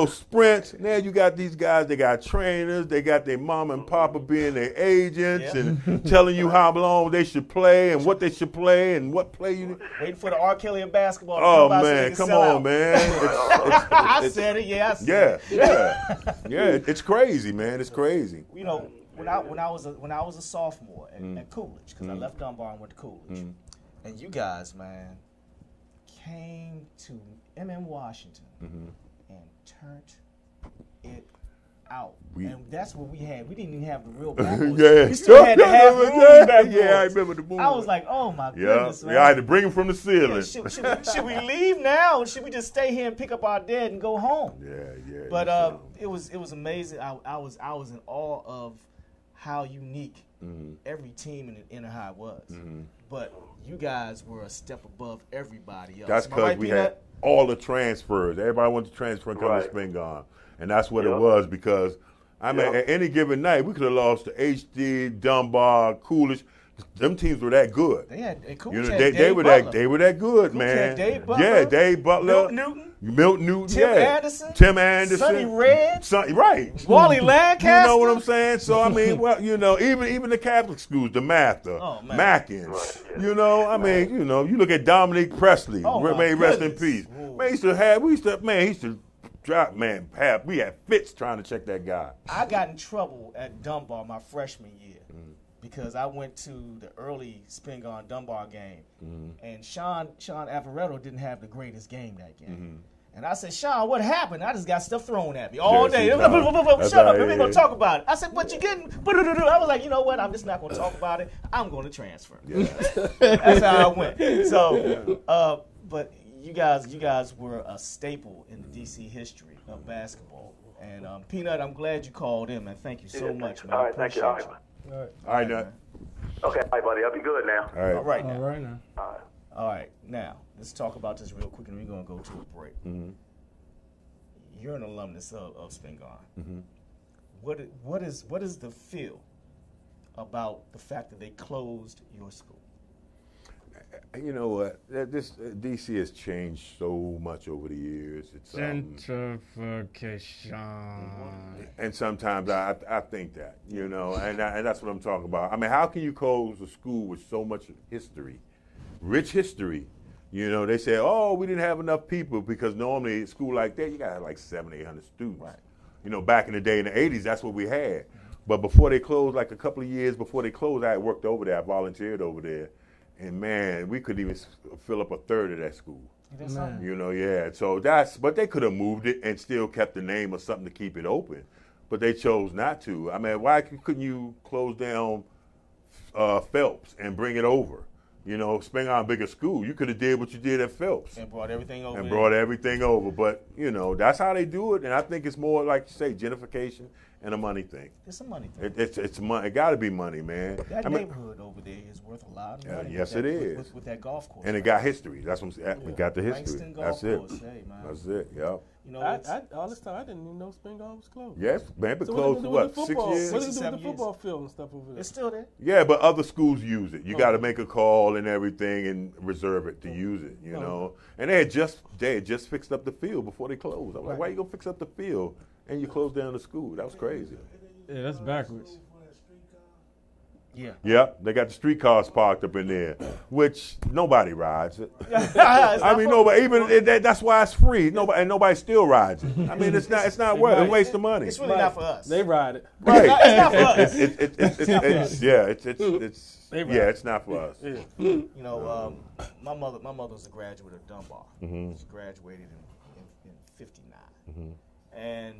sprints. Now you got these guys, they got trainers, they got their mom and papa being their agents and telling you how long they should play and what they should play and what play you need. Waiting for the R. Kelly of basketball to Oh, come out so they man, can come sell on, out. man. I said it, I said it. Yeah, it's crazy, man. It's crazy. When I was a sophomore at Coolidge, because I left Dunbar and went to Coolidge, and you guys, man, came to M.M. Washington and turned it out. And that's what we had. We didn't even have the real backboards. We still had the half moon backboards. Yeah, I remember the moon. I was like, oh my goodness, man. Yeah, I had to bring them from the ceiling. Yeah, should we leave now, or should we just stay here and pick up our dead and go home? Yeah. But it was amazing. I was in awe of how unique every team in the inner high was. But you guys were a step above everybody else. That's because we had all the transfers. Everybody wanted to transfer and come to Spingarn. And that's what it was, because, I mean, at any given night, we could have lost to HD, Dunbar, Coolidge. Them teams were that good. They had they were that good, man. Dave Butler, yeah, Dave Butler, Milt Newton, Tim Anderson, Sonny Red, right? Wally Lancaster. You know what I'm saying? So I mean, well, even the Catholic schools, the Mather, Mackins. You look at Dominique Presley, may rest in peace. Man, he used to drop, man. We had fits trying to check that guy. I got in trouble at Dunbar my freshman year. Because I went to the early Spingarn Dunbar game, and Sean Avaretto didn't have the greatest game that game. And I said, Sean, what happened? I just got stuff thrown at me all day. Shut up, we ain't going to talk about it. I said, but you getting, I was like, you know what, I'm just not going to talk about it. I'm going to transfer. That's how I went. So, but you guys were a staple in the D.C. history of basketball. And Peanut, I'm glad you called in, man. Thank you so much, man. All right, thank you. All right, Nut. Okay, all right, buddy. I'll be good now. All right now. All right. Now, let's talk about this real quick, and we're going to go to a break. You're an alumnus of Spingarn. What is the feel about the fact that they closed your school? You know what? This DC has changed so much over the years. It's gentrification. And sometimes I think that, and that's what I'm talking about. I mean, how can you close a school with so much history, rich history? They say, oh, we didn't have enough people, because normally a school like that, you got to have like 700, 800 students. Right. Back in the day in the 80s, that's what we had. But before they closed, like a couple of years before they closed, I had worked over there. I volunteered over there. And man, we couldn't even fill up a third of that school. So but they could have moved it and still kept the name or something to keep it open. But they chose not to. I mean, why couldn't you close down Phelps and bring it over? Spingarn bigger school. You could have did what you did at Phelps. And brought everything over. But, that's how they do it. And I think it's more, like you say, gentrification and a money thing. It's a money thing. It's money. It got to be money, man. That neighborhood over there is worth a lot of money. Yes, it is. With that golf course. And it got history. That's what I'm saying. We got the history. That's it. Hey, man. That's it. Yep. All this time I didn't even know Spingarn was closed. Yes, man. Been closed for what, 6 years? What is it with the football field and stuff over there? It's still there. Yeah, but other schools use it. You got to make a call and everything and reserve it to use it. And they had just fixed up the field before they closed. I'm like, why you gonna fix up the field and you close down the school? That was crazy. Yeah, that's backwards. Yeah. Yep, they got the streetcars parked up in there, which nobody rides it. I mean, nobody. That's why it's free. Nobody still rides it. I mean, it's not worth it. It's a waste of money. It's really not for us. They ride it. Right. It's not for us. It's not for us. Yeah. My mother was a graduate of Dunbar. She graduated in '59, and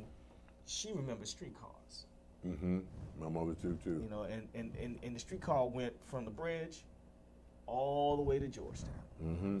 she remembers streetcars. My mother too. And the streetcar went from the bridge all the way to Georgetown.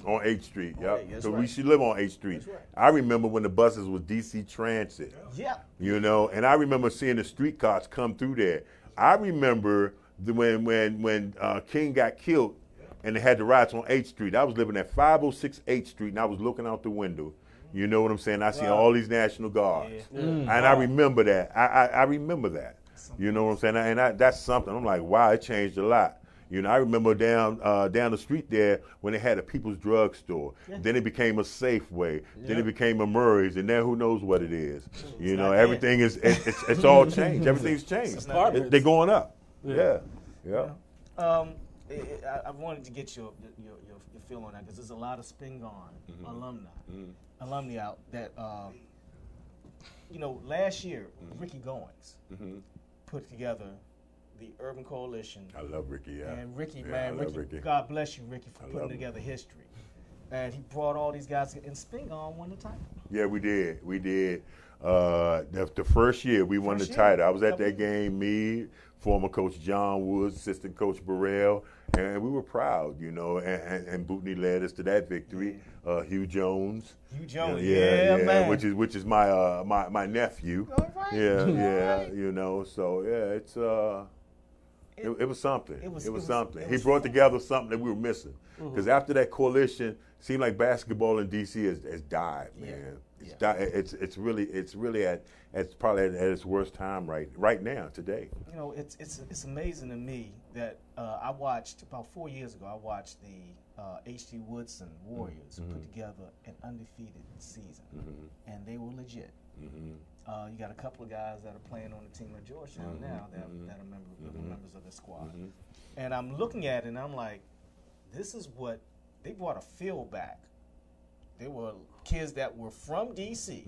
On 8th Street, yep. That's So right. we should live on 8th Street. That's right. I remember when the buses was DC Transit. Yeah. And I remember seeing the streetcars come through there. I remember when King got killed and they had the riots on 8th Street. I was living at 506 8th Street, and I was looking out the window. You know what I'm saying? I see all these National Guards. Yeah. And I remember that. I remember that. You know what I'm saying? And that's something. I'm like, wow, it changed a lot. You know, I remember down the street there when they had a People's Drug Store. Yeah. Then it became a Safeway. Yeah. Then it became a Murray's, and then who knows what it is. You know, everything it's all changed. Everything's changed. They're going up. Yeah. I wanted to get your feel on that because there's a lot of Spingarn alumni out that last year Ricky Goings put together the Urban Coalition. I love Ricky, yeah. And Ricky, Ricky, God bless you, Ricky, for putting together history. And he brought all these guys, and Spingarn won the title. Yeah, we did. The first year we won the title. I was at that game, me, former Coach John Woods, assistant Coach Burrell, and we were proud, and Bootney led us to that victory. Hugh Jones. Man. Which is my nephew. All right. So it's it was something. It was something. He brought together something that we were missing. Because after that coalition, it seemed like basketball in DC has died, man. It's really at probably at its worst time right now today. It's amazing to me that I watched about 4 years ago. I watched the H.G. Woodson Warriors put together an undefeated season, and they were legit. You got a couple of guys that are playing on the team at Georgetown now that are members of the squad. And I'm looking at it and I'm like, this is what they brought a feel back. They were kids that were from D.C.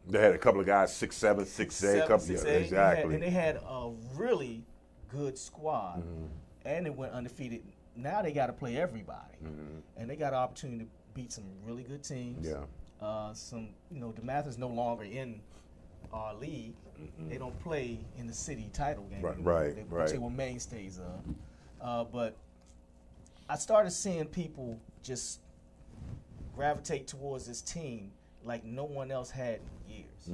They had a couple of guys, 6'7", 6'8", exactly. And they had a really good squad, and they went undefeated. Now they got to play everybody, and they got an opportunity to beat some really good teams. Yeah. DeMatha is no longer in our league. They don't play in the city title game. Right. They were mainstays of. But I started seeing people just gravitate towards this team like no one else had in years.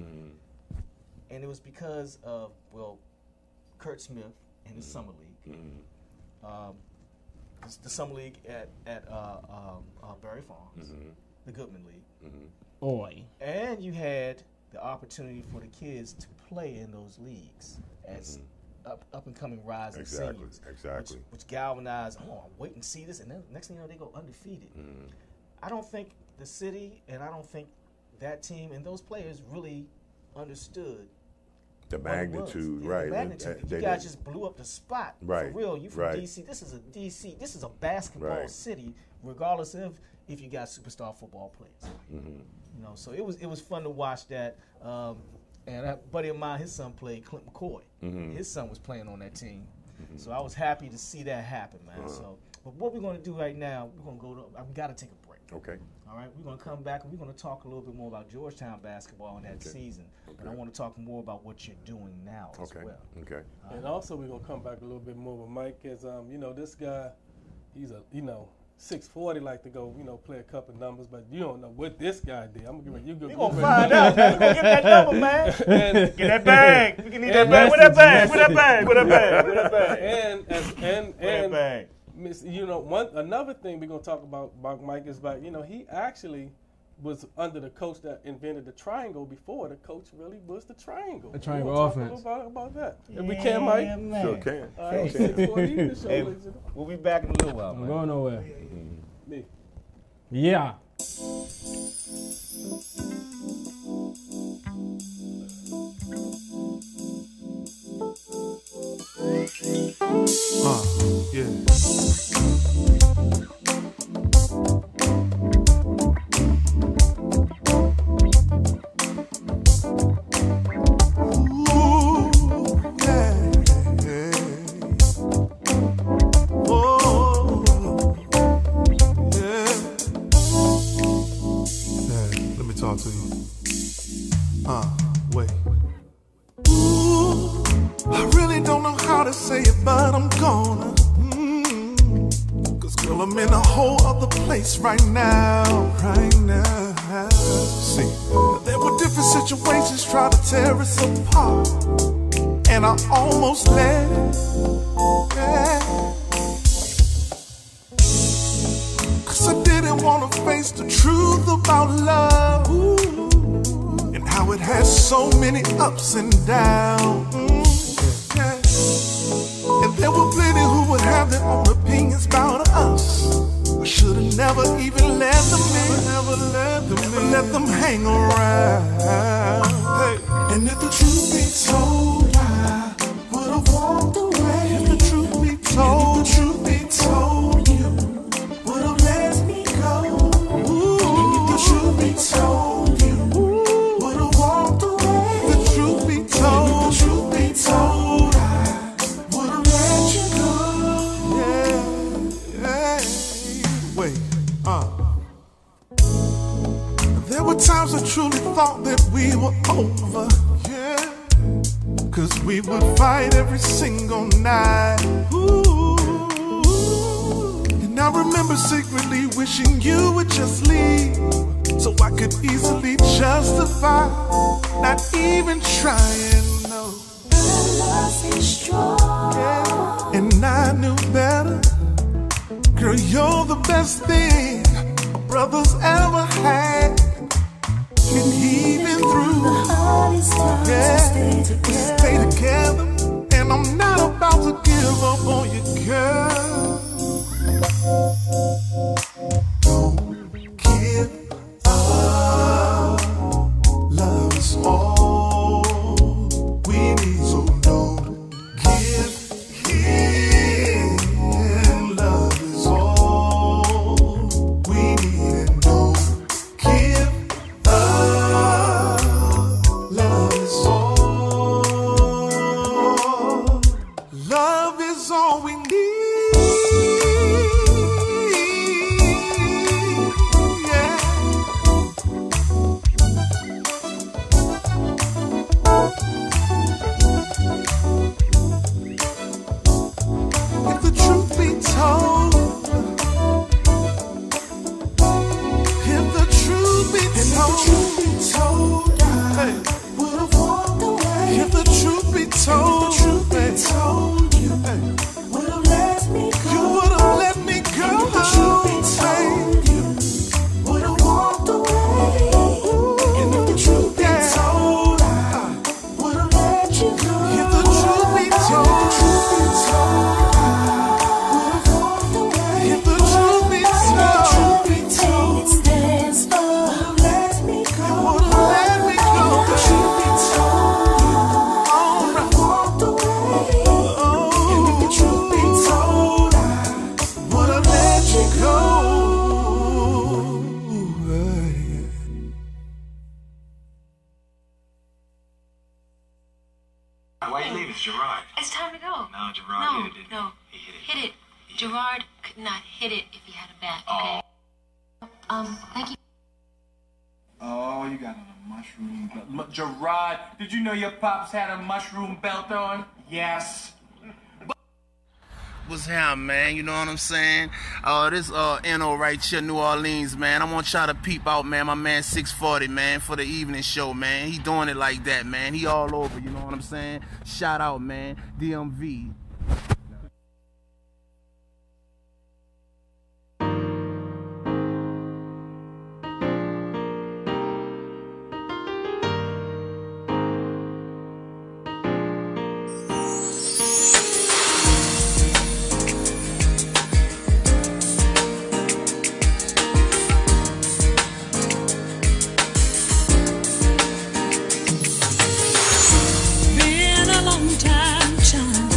And it was because of, Kurt Smith and his summer league. The summer league at Berry Farms, the Goodman League. And you had the opportunity for the kids to play in those leagues as up and coming rising seniors. Exactly. Which galvanized, wait and see this, and then next thing you know, they go undefeated. I don't think the city and I don't think that team and those players really understood the magnitude, right? The magnitude. You guys just blew up the spot. Right. For real, you from DC. This is a basketball city, regardless of if you got superstar football players. So it was fun to watch that. And a buddy of mine, his son played, Clint McCoy. His son was playing on that team. So I was happy to see that happen, man. But what we're going to do right now, we're going to we got to take a break. Okay. All right, we're going to come back and we're going to talk a little bit more about Georgetown basketball in that season. And I want to talk more about what you're doing now as well. Okay. And also we're going to come back a little bit more with Mike as, this guy, he's a, 640 like to go, play a couple numbers, but you don't know what this guy did. I'm gonna give you. We're gonna find out. We're gonna get that number, man. Get that bag. We can need that bag. Where that bag? Where that bag? Where that bag? Where that bag? And bag. Another thing we're gonna talk about Mike is about, he actually was under the coach that invented the triangle before. The coach really was the triangle. The triangle offense. About that. If we can, Mike. Man. Sure can. All right, 640 show, hey, we'll be back in a little while, I'm man. going nowhere. Me. Yeah. Right now. See, there were different situations trying to tear us apart, and I almost let it. Cause I didn't want to face the truth about love, and how it has so many ups and downs. And there were plenty who would have their own never even let them in. Let them hang around. Hey. And if the truth be told, I would have walked away. If the truth be told, you would have let me go. Ooh. And if the truth be told, you would have walked away. The truth be told, I would have let you go. Yeah. Wait. There were times I truly thought that we were over, yeah. 'Cause we would fight every single night. Ooh. And I remember secretly wishing you would just leave, so I could easily justify not even trying, no. Love is strong, yeah. And I knew better. Girl, you're the best thing a brother's ever had. And even through the hardest times, we stay together. And I'm not about to give up on you, girl. Don't give up. Love is all we need, so don't give in. Love is all we need, and don't give up. Love is all. Love is all we need. Yeah. If the truth be told, if the truth be told, I would have walked away. If the truth be told, you would have let me go. You would have let me go. If the truth be told, you would have walked away. And if the truth be told, I would have let you go. If the truth be told, if the truth be told, it stands for let me go. You would have let me go. If the truth be told, you would have walked away. And if the truth be told, I would have let you go. Why are you leaving? It's Gerard. It's time to go. No, Gerard hit it. No. He hit it. Hit it. Gerard could not hit it if he had a bat, okay? Thank you. Oh, you got on a mushroom belt. Gerard, did you know your pops had a mushroom belt on? Yes. What's happening, man? You know what I'm saying? This NO right here, New Orleans, man. I want y'all to peep out, man. My man 640, man, for the evening show, man. He doing it like that, man. He all over, you know what I'm saying? Shout out, man. DMV. Been a long time trying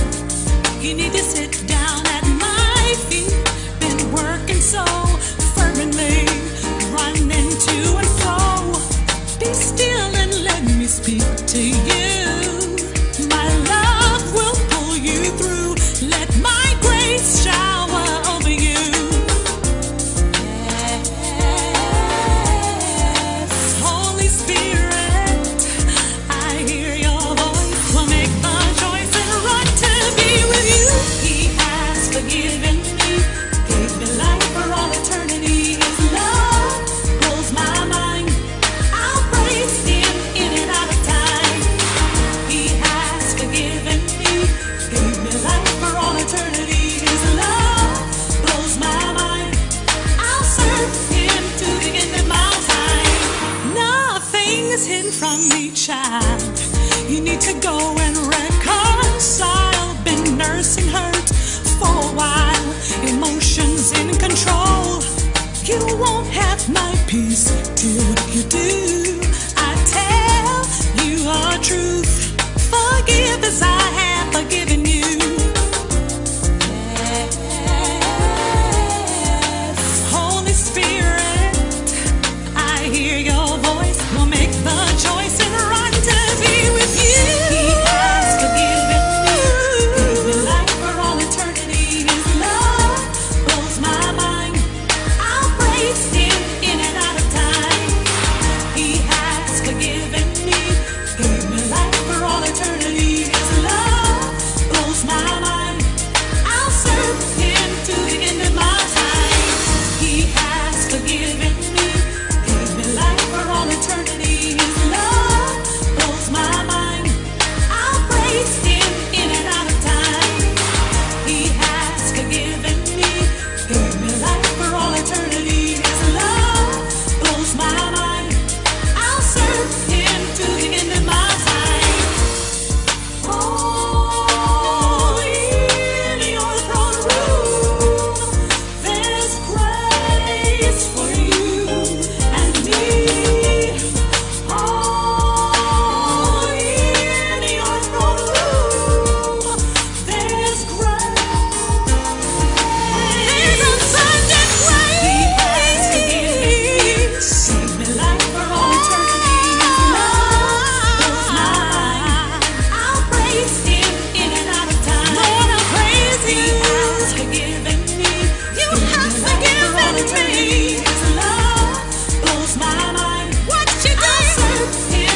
in and out of time. Lord, I'm crazy. He has forgiven me. You have forgiven me. His love blows my mind. What you did?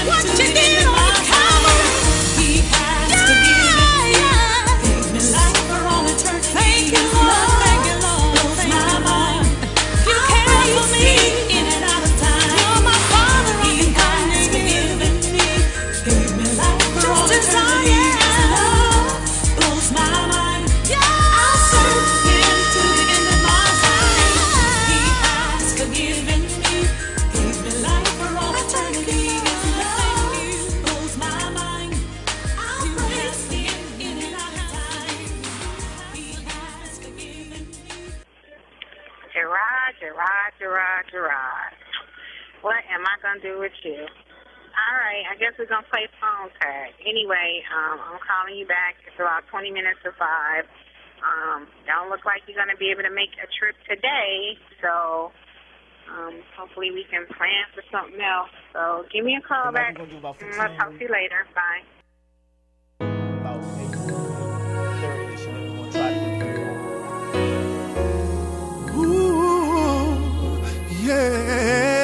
What you did on Calvary? He has forgiven me. Gave me life for all eternity. Thank you, Lord. Thank you, Lord. Blows my mind. You care for me in and out of time. You're my Father. He has forgiven me. Gave me life for all eternity. His love blows my mind. I'll serve Him to the end of my time. He has forgiven me. Gave me life for all eternity. His love blows my mind. I'll praise Him in and out of time. He has forgiven me. Gerard. What am I going to do with you? All right, I guess we're going to play phone tag. Anyway, I'm calling you back. It's about 20 minutes to 5. Don't look like you're going to be able to make a trip today, so hopefully we can plan for something else. So give me a call back. I'll talk to you later. Bye. About 8:30-ish, and then we're going to try to get through. Ooh, yeah.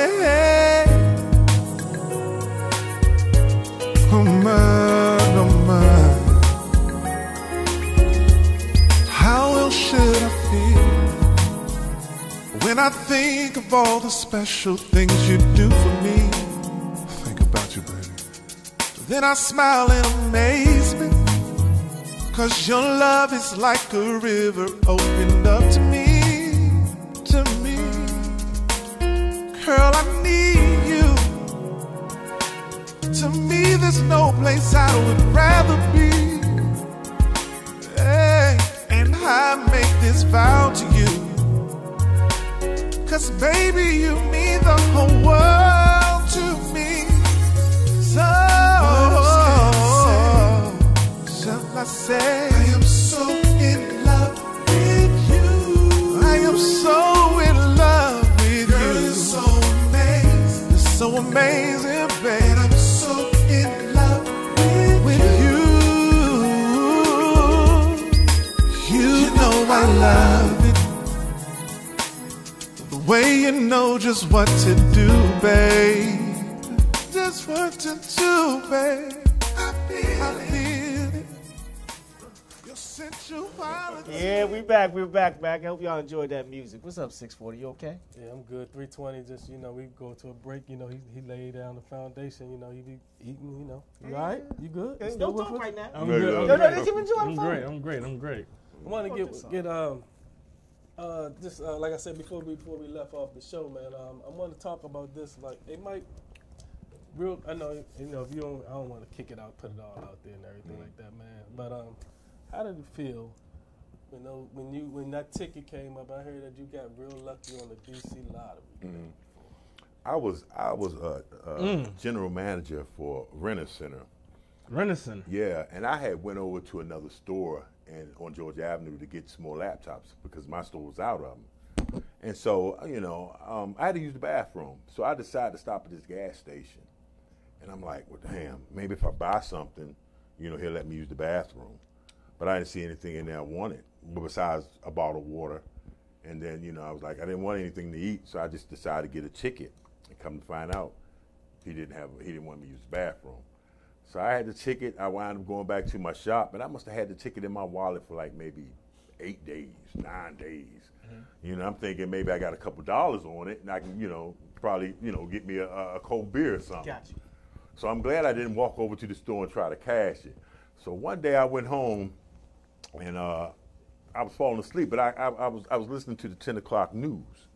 Oh my, oh my. How else should I feel when I think of all the special things you do for me? Think about you, baby. Then I smile in amazement, 'cause your love is like a river opened up to me. Girl, I need you. To me, there's no place I would rather be. Hey, and I make this vow to you, 'cause baby, you mean the whole world to me. So, shall I say, I am so in love with you. I am so in love with you. You're so amazing. You're so amazing, babe. I'm so in love with you. You know I love it. The way you know just what to do, babe. Just what to do, babe. I feel it. Your sensuality. Yeah, we're back. I hope y'all enjoyed that music. What's up, 640? You okay? Yeah, I'm good. 320. Just we go to a break. He laid down the foundation. He be eating. You all right? You good? You Don't talk right now. I'm good. No, they keep enjoying the phone. I'm great. I want to get just like I said before we left off the show, man. I want to talk about this. Like it might I know if you don't, I don't want to kick it out, put it all out there and everything like that, man. But how did it feel? When that ticket came up, I heard that you got real lucky on the DC lottery. I was general manager for Rent-A-Center. Rent-A-Center? Yeah, and I had went over to another store on Georgia Avenue to get some more laptops because my store was out of them. And so, I had to use the bathroom. So I decided to stop at this gas station. And I'm like, well, damn, maybe if I buy something, he'll let me use the bathroom. But I didn't see anything in there I wanted besides a bottle of water. And then, I was like, I didn't want anything to eat, so I just decided to get a ticket. And come to find out, he didn't want me to use the bathroom. So I had the ticket. I wound up going back to my shop, and I must have had the ticket in my wallet for like maybe 8 days, 9 days. Mm-hmm. I'm thinking maybe I got a couple dollars on it, and I can, probably, get me a cold beer or something. Gotcha. So I'm glad I didn't walk over to the store and try to cash it. So one day I went home, and I was falling asleep, but I was listening to the 10 o'clock news,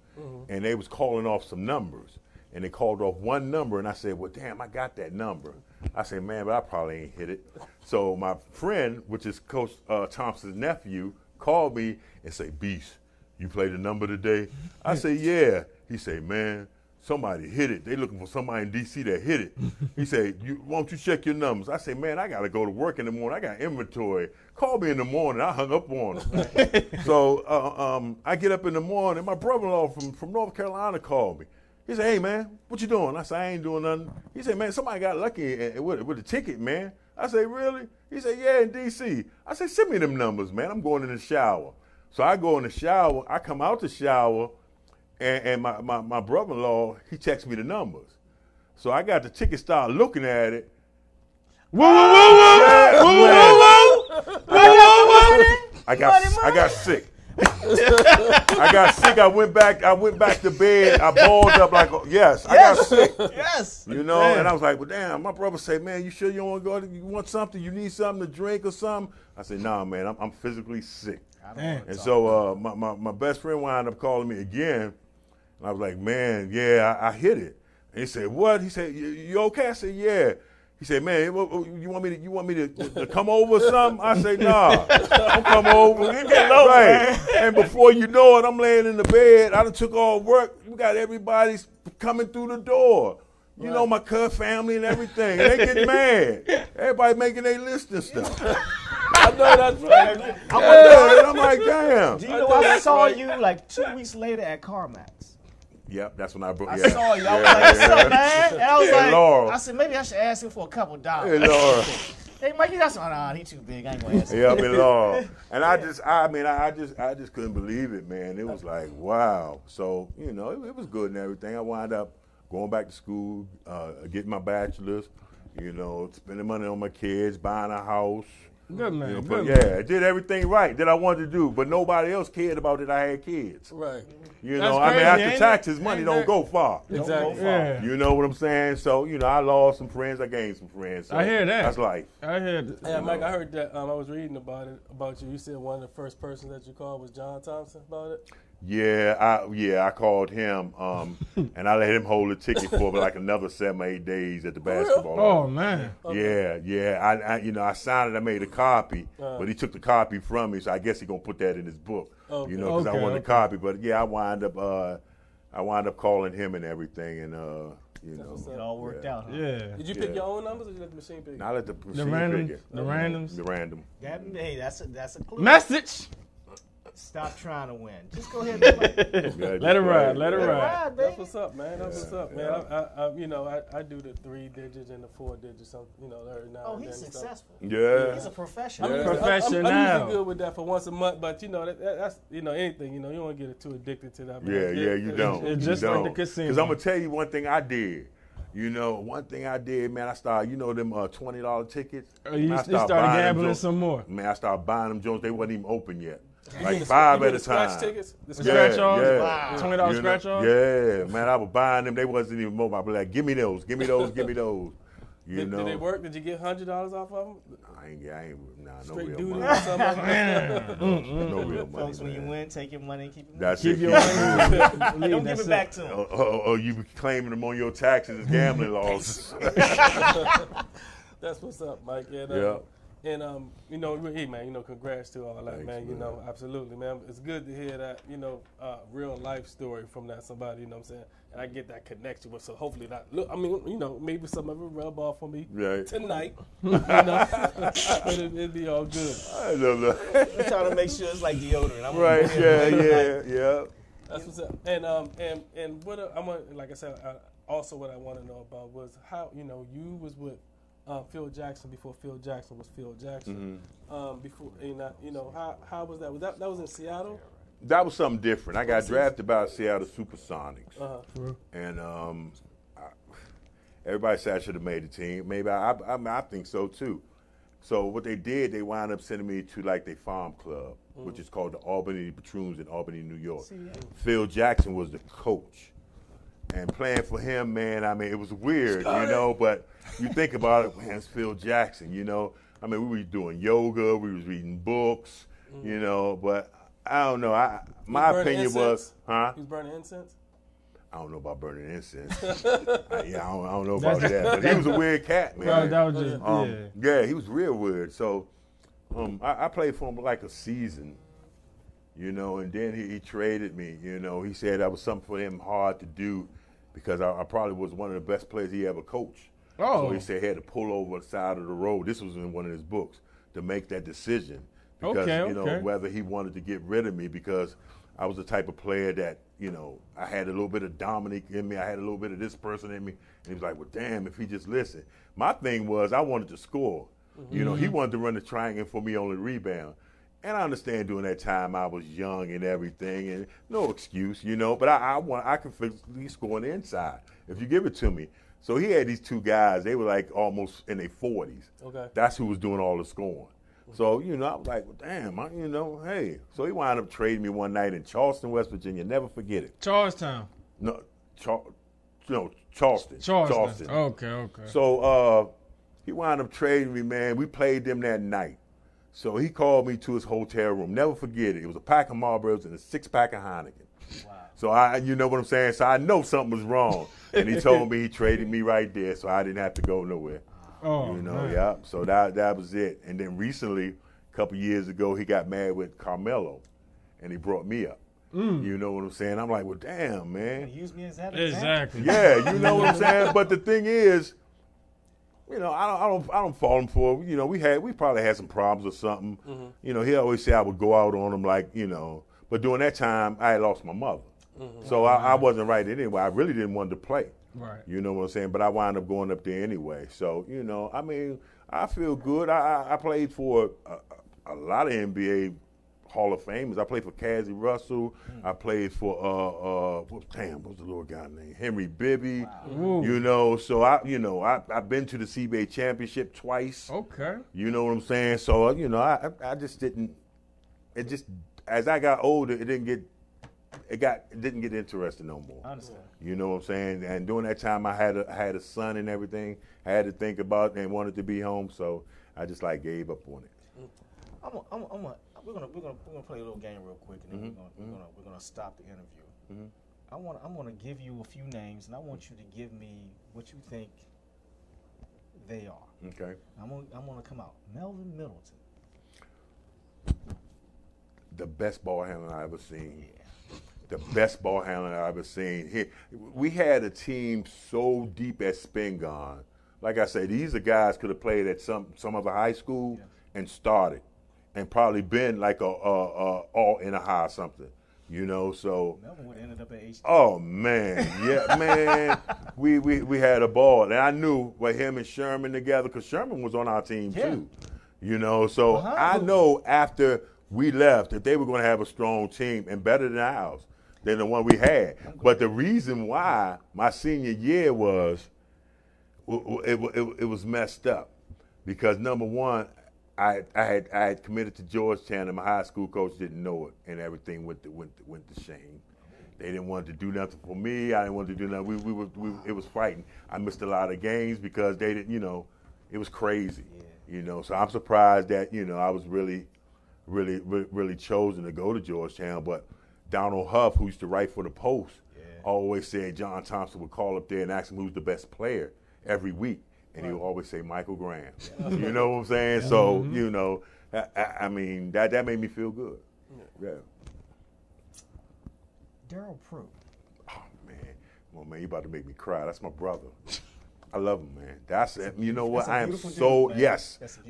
and they was calling off some numbers. And they called off one number, and I said, well, damn, I got that number. I said, man, but I probably ain't hit it. So my friend, which is Coach Thompson's nephew, called me and said, Beast, you played the number today? I said, yeah. He said, man, somebody hit it. They looking for somebody in D.C. that hit it. He said, why don't you check your numbers? I said, man, I got to go to work in the morning. I got inventory. Call me in the morning. I hung up on him. So I get up in the morning. My brother-in-law from North Carolina called me. He said, hey, man, what you doing? I said, I ain't doing nothing. He said, man, somebody got lucky with a ticket, man. I say, really? He said, yeah, in D.C. I said, send me them numbers, man. I'm going in the shower. So I go in the shower. I come out the shower, and my brother-in-law, he texts me the numbers. So I got the ticket, start looking at it. Whoa, whoa, whoa, whoa, whoa, whoa, whoa. I got sick. I got sick. I went back to bed. I balled up like, yes, I got sick. Yes. You know, and I was like, well, damn, my brother said, man, you sure you don't want to go? You want something? You need something to drink or something? I said, nah, man, I'm physically sick. And so my best friend wound up calling me again. And I was like, man, yeah, I hit it. And he said, what? He said, you okay? I said, yeah. He said, man, you want me to come over or something? I say, nah, don't come over. Right. And before you know it, I'm laying in the bed. I done took all work. We got everybody coming through the door. You know, my family and everything. And they get mad. Everybody making their list and stuff. I know that's right. And I'm like, damn. Do you know I saw you like 2 weeks later at CarMax? Yep, that's when I broke. I saw you. I was like, what's up, man? And I was like, Laura. I said, maybe I should ask him for a couple $. Hey, Laura. Hey, Mikey, that's nah, he too big. I ain't gonna ask him. Yeah, Laura. And I just couldn't believe it, man. It was like, wow. So, you know, it was good and everything. I wound up going back to school, getting my bachelor's, you know, spending money on my kids, buying a house. Good man. You know, good I did everything right that I wanted to do, but nobody else cared about that I had kids. Right. You That's know, crazy, after ain't taxes, it? money Ain't don't that- go far. Exactly. Yeah. You know what I'm saying? So, you know, I lost some friends, I gained some friends. So I hear that. That's life. I hear that. Yeah, Mike, I heard that. I was reading about you. You said one of the first persons that you called was John Thompson about it. I called him, and I let him hold the ticket for like another 7 or 8 days at the basketball. Oh man. I signed it. I made a copy, but he took the copy from me, so I guess he's gonna put that in his book. Okay. You know, because I wanted the copy. But yeah, I wound up calling him and everything, and you know, It all worked out. Huh? Yeah. Did you pick your own numbers or did you let the machine pick? And I let the machine random- pick it. the randoms. The random. Hey, that's a clue. Message. Stop trying to win. Just go ahead and play. Let it ride. Let it Let it ride. ride, baby. That's what's up, man. That's what's up, man. I do the 3 digits and the 4 digits. You know, every now Oh, and then. he's and stuff. successful. Yeah. He's a professional. I'm Professional. usually good with that for once a month, but you know that's anything. You know, you don't want to get too addicted to that. Man. Yeah, you don't. It's just like the casino. Because I'm gonna tell you one thing I did. You know, one thing I did, man, I started, you know, them $20 tickets. You I started buying them gambling joints. some more. Man, I started buying them joints. They wasn't even open yet. You Like get 5 you at get a scratch time. tickets? The Scratch offs? Yeah. Wow. $20 scratch offs? Yeah, man, I was buying them. They wasn't even mobile. I'd be like, give me those, give me those, give me those. You know. Did they work? Did you get $100 off of them? I ain't no Straight real duty money. or something? No real money. Folks, when you man. win, take your money and keep it. That's Keep it. your money. Don't give it back to him. Oh, you be claiming them on your taxes as gambling losses. That's what's up, Mike. And, Yeah. And you know, hey man, you know, congrats to all that, Thanks, man. You man. know, absolutely, man. It's good to hear that, you know, real life story from that somebody. You know what I'm saying? And I get that connection with. So hopefully that. Look, I mean, you know, maybe some of it rub off on me Right. tonight. You know, but it'd be all good. I love that. I'm trying to make sure it's like deodorant. I'm Right, gonna yeah. That's what's up. And what I want, like I said, also what I want to know about was how, you know, you was with Phil Jackson before Phil Jackson was Phil Jackson. Before, you know, how was that? That was in Seattle? That was something different. I got drafted by Seattle Supersonics, and everybody said I should have made the team. Maybe I think so too. So what they did, they wound up sending me to like their farm club, which is called the Albany Patroons in Albany, New York. Phil Jackson was the coach, and playing for him, man, I mean, it was weird, you know. But you think about it, man, it's Phil Jackson, you know. I mean, we were doing yoga, we was reading books, you know. But I don't know. My opinion was, He was burning incense? I don't know about burning incense. I don't know about that. But he was a weird cat, man. Well, that was just, yeah, he was real weird. So I played for him like a season, you know, and then he traded me, you know. He said that was something for him hard to do because I probably was one of the best players he ever coached. Oh. So he said he had to pull over the side of the road. This was in one of his books to make that decision. Because, you know, whether he wanted to get rid of me because I was the type of player that, you know, I had a little bit of Dominic in me. I had a little bit of this person in me. And he was like, well, damn, if he just listened. My thing was I wanted to score. You know, he wanted to run the triangle for me on the rebound. And I understand during that time I was young and everything, and no excuse, you know. But I can physically score on the inside if you give it to me. So he had these two guys. They were like almost in their 40s. Okay. That's who was doing all the scoring. So, you know, I was like, well, damn, you know, hey. So he wound up trading me one night in Charleston, West Virginia. Never forget it. Charlestown. No, Charleston. Charleston. Okay. So he wound up trading me, man. We played them that night. So he called me to his hotel room. Never forget it. It was a pack of Marlboros and a 6-pack of Heineken. Wow. So you know what I'm saying? So I know something was wrong. And he told me he traded me right there, so I didn't have to go nowhere. Oh, you know, man. yeah. So that was it. And then recently, a couple years ago, he got married with Carmelo, and he brought me up. You know what I'm saying? I'm like, well, damn, man. Use me as that Exactly. Yeah, you know what I'm saying? But the thing is, you know, I don't fault him for, you know, we probably had some problems or something. You know, he always say I would go out on him, like, you know. But during that time, I had lost my mother. So I wasn't right anyway. I really didn't want to play. Right. You know what I'm saying? But I wound up going up there anyway. So, you know, I mean, I feel good. I played for a lot of NBA Hall of Famers. I played for Cassie Russell. I played for what's the little guy name? Henry Bibby. Wow. You know, so I've been to the CBA championship twice. Okay. You know what I'm saying? So, you know, I just didn't. It just, as I got older, it didn't get interesting no more. I understand. You know what I'm saying? And during that time, I had a son and everything. I had to think about it and wanted to be home, so I just like gave up on it. We're gonna play a little game real quick, and then we're gonna stop the interview. I'm gonna give you a few names, and I want you to give me what you think they are. Okay. I'm gonna come out. Melvin Middleton. The best ball handler I ever seen. The best ball handler I ever seen. We had a team so deep at Spingarn. Like I said, these are guys could have played at some other high school and started, and probably been like all in a high or something. You know, so. Melvin would have ended up at HT. Oh man, yeah, man. We had a ball, and I knew with him and Sherman together, because Sherman was on our team too. You know, so I know after we left that they were going to have a strong team and better than ours, than the one we had. But the reason why my senior year was, it was messed up, because number one, I had committed to Georgetown, and my high school coach didn't know it, and everything went to shame. They didn't want to do nothing for me. I didn't want to do nothing. It was fighting. I missed a lot of games because they didn't. You know, it was crazy. You know, so I'm surprised that I was really chosen to go to Georgetown. But Donald Huff, who used to write for the Post, always said John Thompson would call up there and ask him who's the best player every week. And he would always say Michael Graham. You know what I'm saying? So, I mean, that made me feel good. Yeah. Daryl Prue. Oh, man. Well, man, you about to make me cry. That's my brother. I love him, man. That's it. You know what? I am so,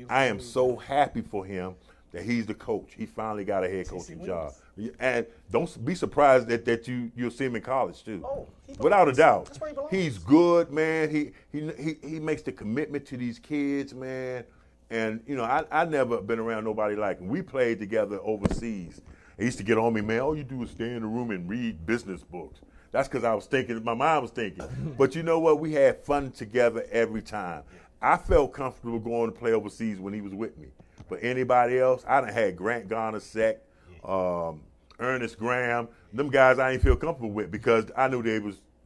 I am so happy for him that he's the coach. He finally got a head coaching job. And don't be surprised that you'll see him in college too. Without a doubt. That's where he belongs. He's good, man. He makes the commitment to these kids, man. And I never been around nobody like him. We played together overseas. He used to get on me, man. All you do is stay in the room and read business books. That's because I was thinking, my mind was thinking. But you know what? We had fun together every time. I felt comfortable going to play overseas when he was with me. But anybody else, I done had Grant Garner-Sek, Ernest Graham. Them guys I didn't feel comfortable with because I knew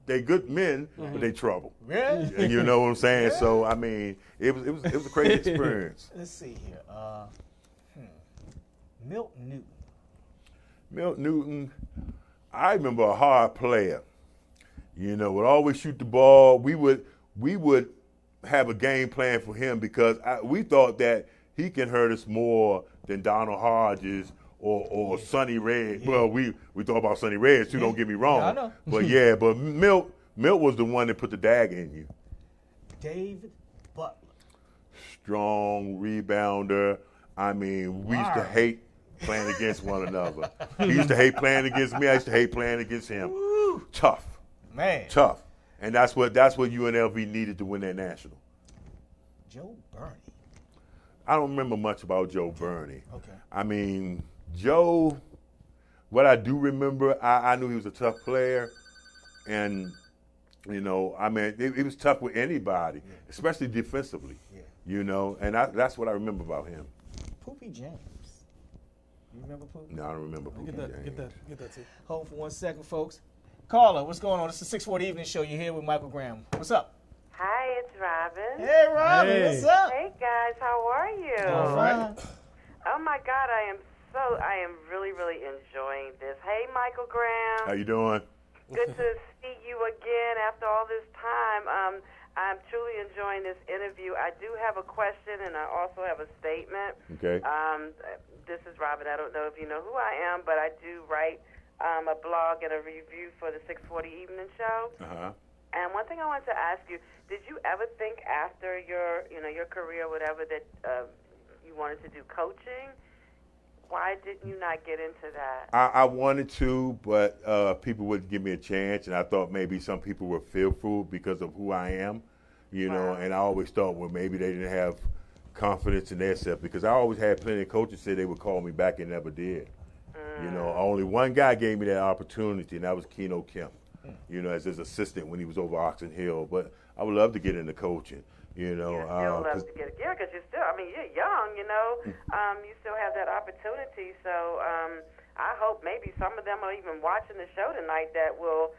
they good men, but they trouble. Yeah. And you know what I'm saying? Yeah. So I mean, it was a crazy experience. Let's see here. Milt Newton. Milt Newton, I remember a hard player. Would always shoot the ball. We would have a game plan for him because we thought that he can hurt us more than Donald Hodges or Sonny Red. Well, we thought about Sonny Red too. Don't get me wrong. Yeah, I know. but Milt was the one that put the dagger in you. David Butler. Strong rebounder. I mean, we used to hate playing against one another. He used to hate playing against me. I used to hate playing against him. Woo. Tough. Man. Tough. And that's what UNLV needed to win that national. Joe Burney. I don't remember much about Joe Burney. Okay. I mean, Joe, what I do remember, I knew he was a tough player. And, you know, I mean, he was tough with anybody, especially defensively. Yeah. You know, and that's what I remember about him. Poopy James. You remember Poopy? No, I don't remember Poopy James. Get that too. Hold for 1 second, folks. Carla, what's going on? This is the 640 Evening Show. You're here with Michael Graham. What's up? Hi, it's Robin. Hey, Robin. Hey. What's up? Hey guys, how are you? All right. Oh my God, I am really, really enjoying this. Hey, Michael Graham. How you doing? Good to see you again after all this time. I'm truly enjoying this interview. I do have a question, and I also have a statement. Okay. This is Robin. I don't know if you know who I am, but I do write a blog and a review for the 640 Evening Show. Uh-huh. And one thing I wanted to ask you, did you ever think after your career, whatever, that you wanted to do coaching? Why didn't you not get into that? I wanted to, but people wouldn't give me a chance, and I thought maybe some people were fearful because of who I am, you know, and I always thought, well, maybe they didn't have confidence in themselves, because I always had plenty of coaches say they would call me back and never did. You know, only one guy gave me that opportunity, and that was Keno Kemp, you know, as his assistant when he was over Oxon Hill. But I would love to get into coaching, you know. You still love to get, yeah, because you're still, I mean, you're young, you know. You still have that opportunity. So I hope maybe some of them are even watching the show tonight that will,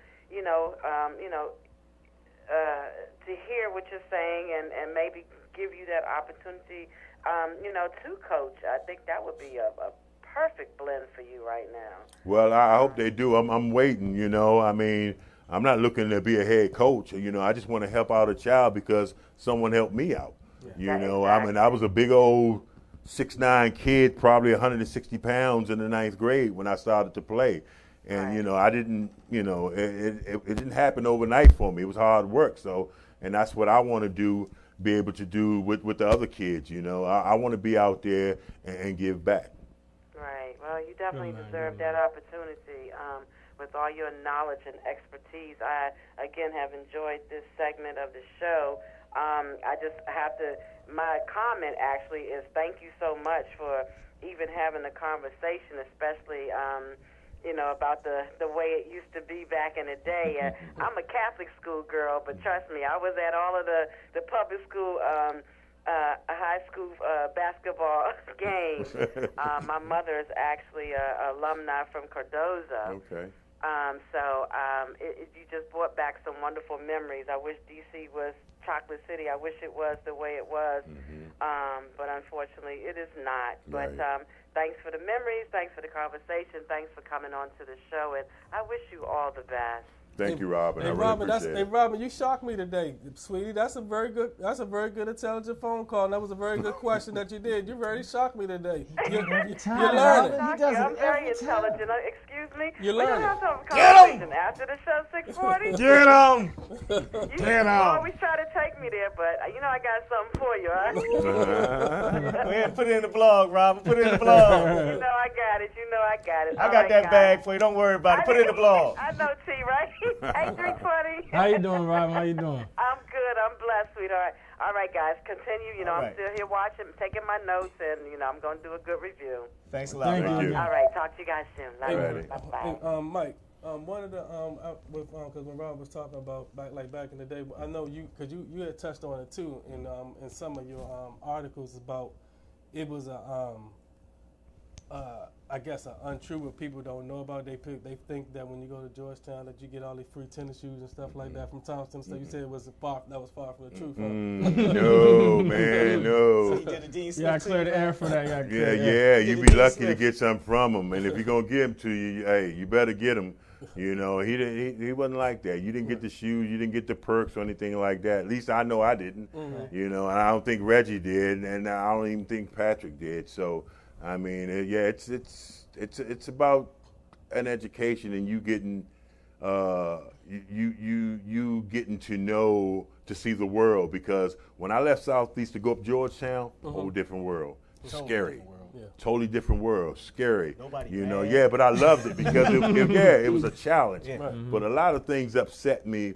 to hear what you're saying and maybe give you that opportunity, to coach. I think that would be a perfect blend for you right now. Well, I hope they do. I'm waiting, you know. I mean, I'm not looking to be a head coach. You know, I just want to help out a child because someone helped me out. Yeah. You know, I mean, I was a big old 6'9" kid, probably 160 pounds in the 9th grade when I started to play. And, you know, I didn't, you know, it didn't happen overnight for me. It was hard work. So, and that's what I want to do, be able to do with the other kids, you know. I want to be out there and give back. Right. Well, you definitely deserve that opportunity. With all your knowledge and expertise, I, again, have enjoyed this segment of the show. I just have to, my comment actually is thank you so much for even having the conversation, especially, about the way it used to be back in the day. I'm a Catholic school girl, but trust me, I was at all of the public school high school basketball games. My mother is actually an alumni from Cardozo. Okay. You just brought back some wonderful memories. I wish D.C. was Chocolate City. I wish it was the way it was, but unfortunately it is not. But thanks for the memories. Thanks for the conversation. Thanks for coming on to the show, and I wish you all the best. Thank you, Robin. Hey, I really appreciate it. Robin, you shocked me today, sweetie. That's a very good, intelligent phone call. And that was a very good question that you did. You really shocked me today. You're learning. I'm very intelligent. Excuse me. You're learning. We're going to have some conversation after the show, 640. Get him. You always try to take me there, but I got something for you, all right? Go ahead, put it in the blog, Robin. Put it in the blog. You know I got it. I got that bag for you. Don't worry about it. Put it in the blog. I know, T, right? 8320. How you doing, Robin? How you doing? I'm good. I'm blessed, sweetheart. All right, guys, continue. I'm still here watching, taking my notes, and, I'm going to do a good review. Thanks a lot. Thank you. All right, talk to you guys soon. Bye-bye. Hey, Mike, one of the, because when Rob was talking about back in the day, I know because you had touched on it too in some of your articles about it was I guess untrue what people don't know about. They think that when you go to Georgetown that you get all these free tennis shoes and stuff like that from Thompson. So you said it was far from the truth. No, man, no. Yeah, I cleared the air for that. Yeah, you'd be lucky to get something from him. And if you're going to give them to you, hey, you better get them. You know, he wasn't like that. You didn't get the shoes, you didn't get the perks or anything like that. At least I know I didn't. You know, and I don't think Reggie did, and I don't even think Patrick did. So, I mean, it's about an education and you getting you getting to know, to see the world. Because when I left Southeast to go up Georgetown, whole different world, scary. Totally different world, scary. Nobody but I loved it because it was a challenge. But a lot of things upset me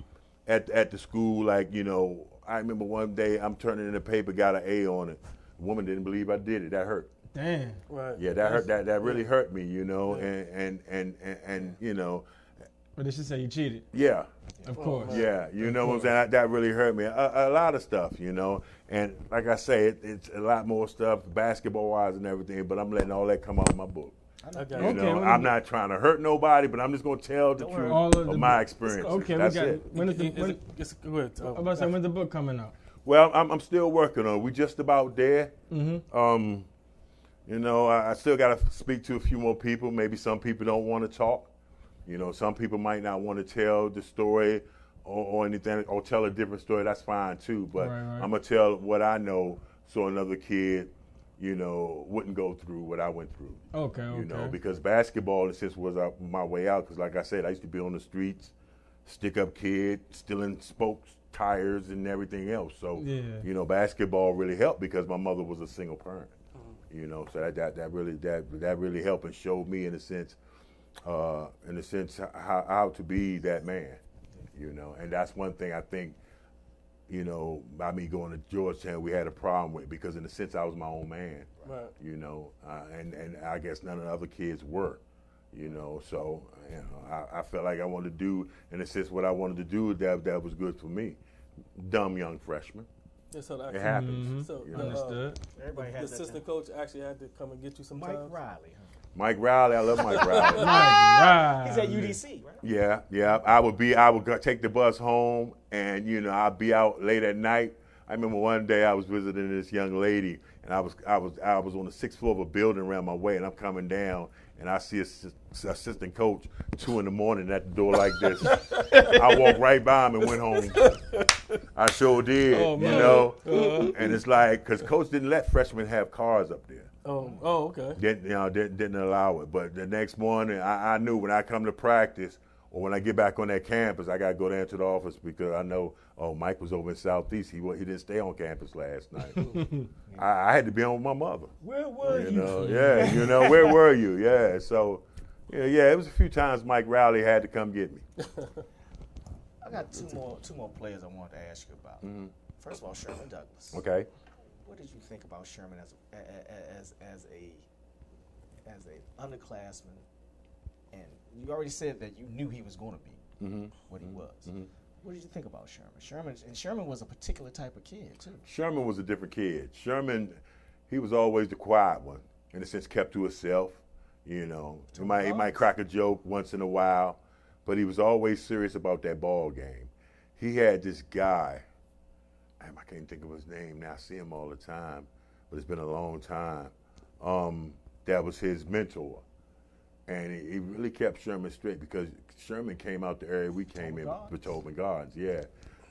at the school. Like, I remember one day I'm turning in the paper, got an A on it. The woman didn't believe I did it. That hurt. Damn. Right. Yeah, that hurt. That really hurt me, you know, and you know. But did she say you cheated? Yeah. Of course. Yeah, you know what I'm saying? That really hurt me. A lot of stuff, you know. And like I say, it's a lot more stuff, basketball-wise and everything, but I'm letting all that come out of my book. You know, I'm not trying to hurt nobody, but I'm just going to tell the truth of my experience. Okay, that's we got it. When is the, go ahead. I'm about to say, when's the book coming out? Well, I'm still working on it. We're just about there. Mm-hmm. You know, I still got to speak to a few more people. Maybe some people don't want to talk. You know, some people might not want to tell the story or anything, or tell a different story. That's fine too. But I'm gonna tell what I know, so another kid, you know, wouldn't go through what I went through. Okay. You know, because basketball, in a sense, was my way out. Because, like I said, I used to be on the streets, stick-up kid, stealing spokes, tires, and everything else. So, you know, basketball really helped because my mother was a single parent. You know, so that really helped and showed me, in a sense, how to be that man, you know. And that's one thing I think, you know, by me going to Georgetown, we had a problem with, because in a sense I was my own man, you know, and I guess none of the other kids were, you know. So, you know, I felt like I wanted to do, in a sense, what I wanted to do that was good for me. Dumb young freshman. Yeah, so it happens. So understood. Everybody the assistant coach actually had to come and get you sometimes. Mike Riley. Mike Riley, I love Mike Riley. He's at UDC, right? Yeah. I would take the bus home, and you know, I'd be out late at night. I remember one day I was visiting this young lady, and I was on the 6th floor of a building around my way, and I'm coming down, and I see assistant coach 2 in the morning at the door like this. I walked right by him and went home. I sure did, you know. And it's like, because coach didn't let freshmen have cars up there. Okay. Didn't allow it. But the next morning, I knew when I come to practice or when I get back on that campus, I got to go down to the office, because I know, Mike was over in Southeast. He didn't stay on campus last night. I had to be on with my mother. Where were you? Yeah, you know, where were you? Yeah, so, yeah, it was a few times Mike Riley had to come get me. I got two more players I wanted to ask you about. First of all, Sherman Douglas. Okay. What did you think about Sherman as a underclassman? And you already said that you knew he was going to be what he was. What did you think about Sherman? Sherman was a particular type of kid too. Sherman was a different kid. Sherman, he was always the quiet one, in a sense, kept to himself. You know, he might crack a joke once in a while, but he was always serious about that ball game. He had this guy. I can't think of his name now. I see him all the time, but it's been a long time. That was his mentor. And he really kept Sherman straight, because Sherman came out the area we came in, Potomac Gardens, yeah.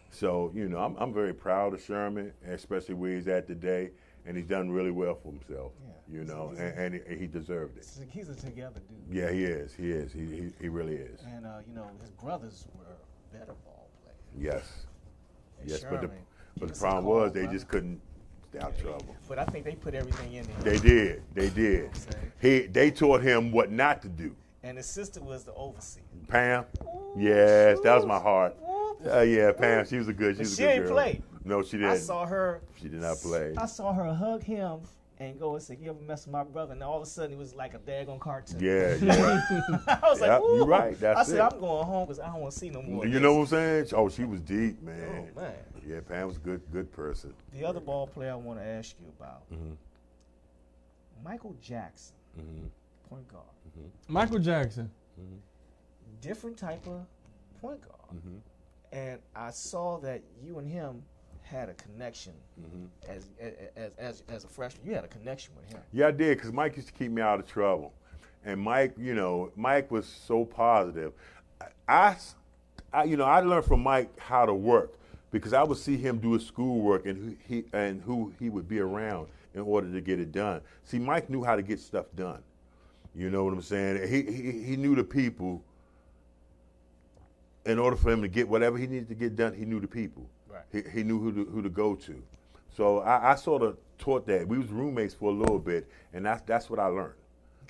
So, you know, I'm very proud of Sherman, especially where he's at today, and he's done really well for himself, you know, and he deserved it. He's a together dude. Yeah, he is. He really is. And, you know, his brothers were better ball players. Yes. And Yes, Sherman, but the problem was they just couldn't stay out of trouble. But I think they put everything in there. They did. They taught him what not to do. And his sister was the overseer. Pam? Yes, that was my heart. Yeah, Pam, she was a good girl. She didn't play. No, she didn't. I saw her. She did not play. I saw her hug him and go and say, "You ever mess with my brother?" And all of a sudden, it was like a daggone cartoon. Yeah. I was like, "Ooh." You're right. That's I said, it. "I'm going home because I don't want to see no more." You know what I'm saying? Oh, she was deep, man. Oh, man. Yeah, Pam was a good person. The other ball player I want to ask you about, Michael Jackson, point guard. Michael Jackson. Different type of point guard. And I saw that you and him had a connection as a freshman. You had a connection with him. Yeah, I did, because Mike used to keep me out of trouble. And Mike, you know, Mike was so positive. I learned from Mike how to work, because I would see him do his schoolwork and who he would be around in order to get it done. See, Mike knew how to get stuff done. You know what I'm saying? He knew the people. In order for him to get whatever he needed to get done, he knew the people. Right. He knew who to go to. So I sort of taught that. We was roommates for a little bit, and that's what I learned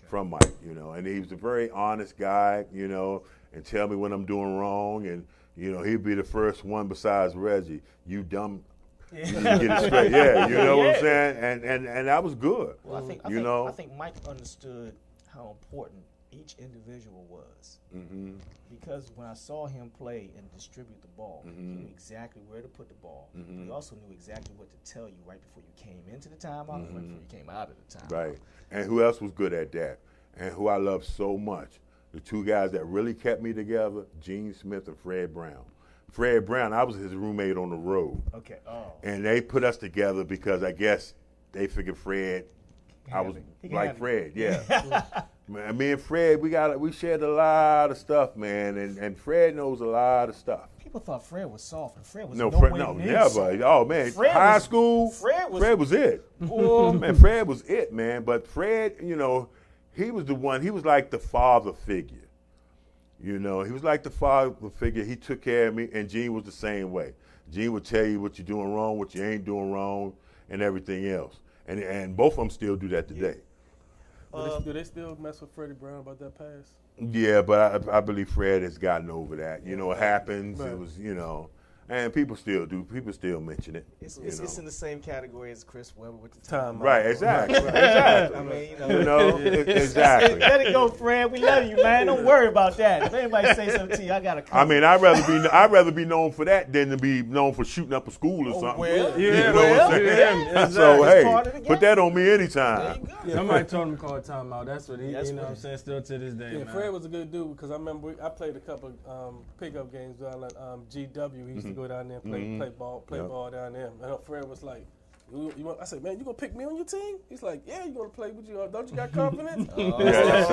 from Mike. You know, and he was a very honest guy. You know, and tell me when I'm doing wrong, and you know, he'd be the first one besides Reggie. You dumb You get it straight. Yeah, you know what I'm saying? And that was good. Well, I think Mike understood how important each individual was. Mm-hmm. Because when I saw him play and distribute the ball, Mm-hmm. he knew exactly where to put the ball. Mm-hmm. He also knew exactly what to tell you right before you came into the timeout and right before you came out of the timeout. Right. And who else was good at that? And who I love so much? The two guys that really kept me together, Gene Smith and Fred Brown. Fred Brown, I was his roommate on the road. Okay. Oh. And they put us together because I guess they figured Fred, I was like Fred, yeah. Man, me and Fred, we shared a lot of stuff, man, and Fred knows a lot of stuff. People thought Fred was soft, and Fred was No, way no, near never. soft. Oh man, high school. Fred was it. Man, Fred was it, man. But Fred, you know, he was the one. He was like the father figure. You know, he was like the father figure. He took care of me, and Gene was the same way. Gene would tell you what you're doing wrong, what you ain't doing wrong, and everything else. And both of them still do that today. Do they still mess with Freddie Brown about that pass? Yeah, but I believe Fred has gotten over that. You know, it happens. Right. It was, you know, and people still do. People still mention it. It's in the same category as Chris Webber with the time. Right, exactly. Exactly. I mean, exactly. Let it go, Fred. We love you, man. Don't worry about that. If anybody say something to you, I got to come. I mean, I'd rather be known for that than to be known for shooting up a school or something. Well, you know what I'm saying? Exactly. So hey, put that on me anytime. Somebody told him to call timeout. That's what he. You know what I'm saying? Still to this day. Yeah, man. Fred was a good dude because I remember I played a couple pickup games down at GW. He used to go down there and play ball down there. And Fred was like, I said, man, you gonna pick me on your team? He's like, yeah, you gonna play with you? Don't you got confidence? That's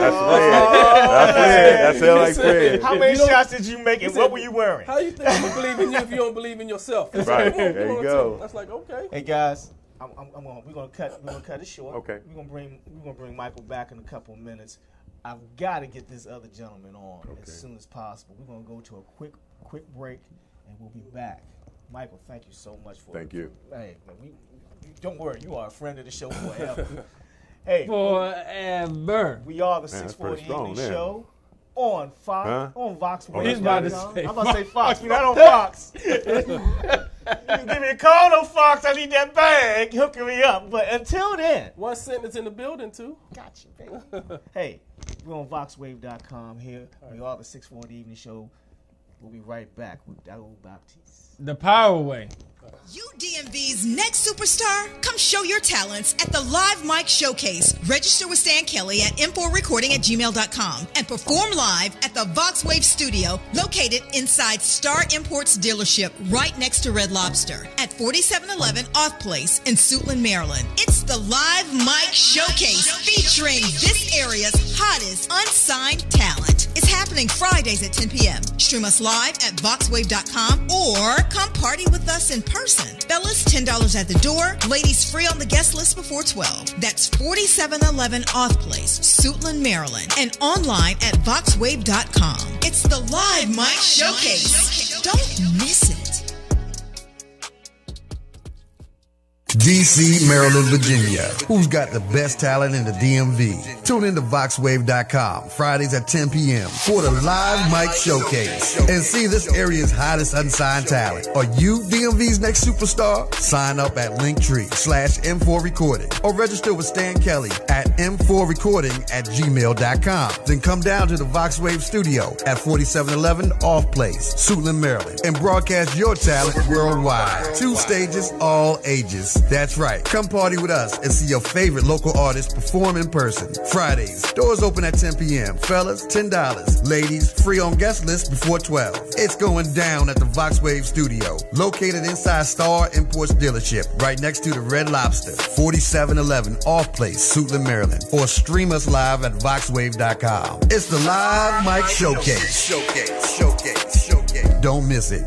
Fred. That's Fred. How many shots did you make and what were you wearing? How you think I'm gonna believe in you if you don't believe in yourself? Right. There you go. That's like, okay. Hey guys, we're gonna cut it short. Okay. We're gonna bring Michael back in a couple of minutes. I've got to get this other gentleman on as soon as possible. We're gonna go to a quick break, and we'll be back. Michael, thank you so much for Thank you. Hey, don't worry, you are a friend of the show forever. Hey, forever. We are the 640 Evening Show on Fox, on Vox. He's about to say. I'm about to say Fox. We're not on Fox. You give me a call on Fox. I need that bag. Hooking me up. But until then, one sentence in the building too. Got you, baby. Hey, we're on VoxWave.com here. We are the 640 Evening Show. We'll be right back with Daoud Baptiste. The Power Way. You DMV's next superstar? Come show your talents at the Live Mic Showcase. Register with Stan Kelly at m4recording@gmail.com and perform live at the VoxWave Studio located inside Star Imports dealership right next to Red Lobster at 4711 Off Place in Suitland, Maryland. It's the Live Mic Showcase featuring this area's hottest unsigned talent. It's happening Fridays at 10 p.m. Stream us live at voxwave.com or come party with us in person. Fellas, $10 at the door. Ladies, free on the guest list before 12. That's 4711 Off Place, Suitland, Maryland, and online at voxwave.com. It's the Live Mic Showcase. Don't miss it. DC, Maryland, Virginia. Who's got the best talent in the DMV? Tune in to VoxWave.com Fridays at 10 p.m. for the Live Mic Showcase and see this area's hottest unsigned talent. Are you DMV's next superstar? Sign up at Linktree/M4Recording or register with Stan Kelly at M4Recording@gmail.com. Then come down to the VoxWave studio at 4711 Off Place, Suitland, Maryland, and broadcast your talent worldwide. 2 stages, all ages. That's right. Come party with us and see your favorite local artists perform in person. Fridays, doors open at 10 p.m. Fellas, $10. Ladies, free on guest list before 12. It's going down at the VoxWave Studio, located inside Star Imports dealership, right next to the Red Lobster, 4711 Off Place, Suitland, Maryland. Or stream us live at VoxWave.com. It's the Live Mic Showcase. Showcase. Don't miss it.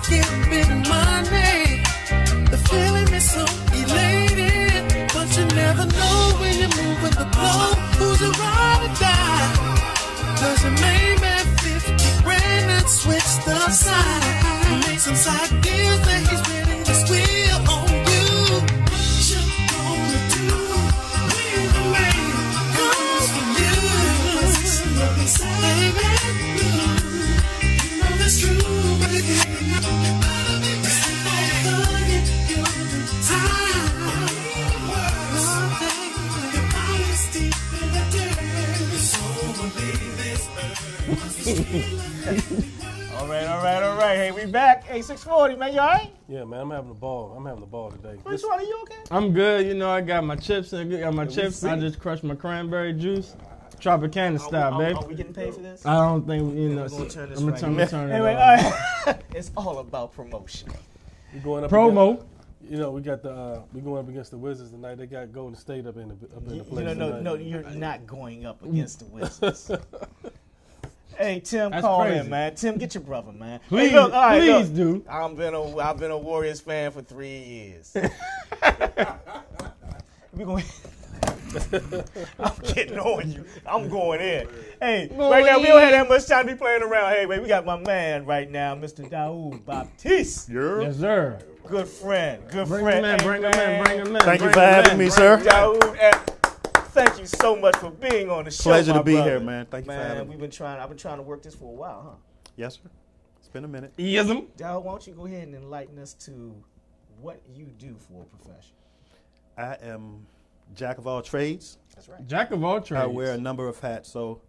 get big money. The feeling is so elated, but you never know when you're moving the blow. Who's a ride or die? Cause your main man 50 grand and switch the side. He makes some side deals that he's ready to squeal on you. What you gonna do when the man comes for you? Baby, you know that's true, baby. All right. Hey, we back. Hey, 640, man. You all right? Yeah, man. I'm having a ball today. Which one are you okay? I'm good. You know, I got my chips. I just crushed my cranberry juice. Tropicana style, baby. Are we getting paid for this? I don't think, you know. I'm going to turn this I'm right going to turn it anyway, on. it's all about promotion. We're going up Promo. Against, you know, we going up against the Wizards tonight. They got Golden State up in the place. No, you're not going up against the Wizards. Hey, Tim, That's call crazy. in, man. Tim, get your brother, man. Please, hey, look, all right, please look. do. I've been a Warriors fan for 3 years. I'm getting on you. I'm going in. Hey, right now we don't have that much time to be playing around. Hey, wait, we got my man right now, Mr. Daoud Baptiste. Yes, sir. Good friend. Bring him in. Thank you for having me, sir. Daoud, thank you so much for being on the show. Pleasure to my be brother. here, man. Thank you for having me. I've been trying to work this for a while, huh? Yes, sir. It's been a minute. Yes'm. Daoud, why don't you go ahead and enlighten us to what you do for a profession? I am jack of all trades. That's right. Jack of all trades. I wear a number of hats. So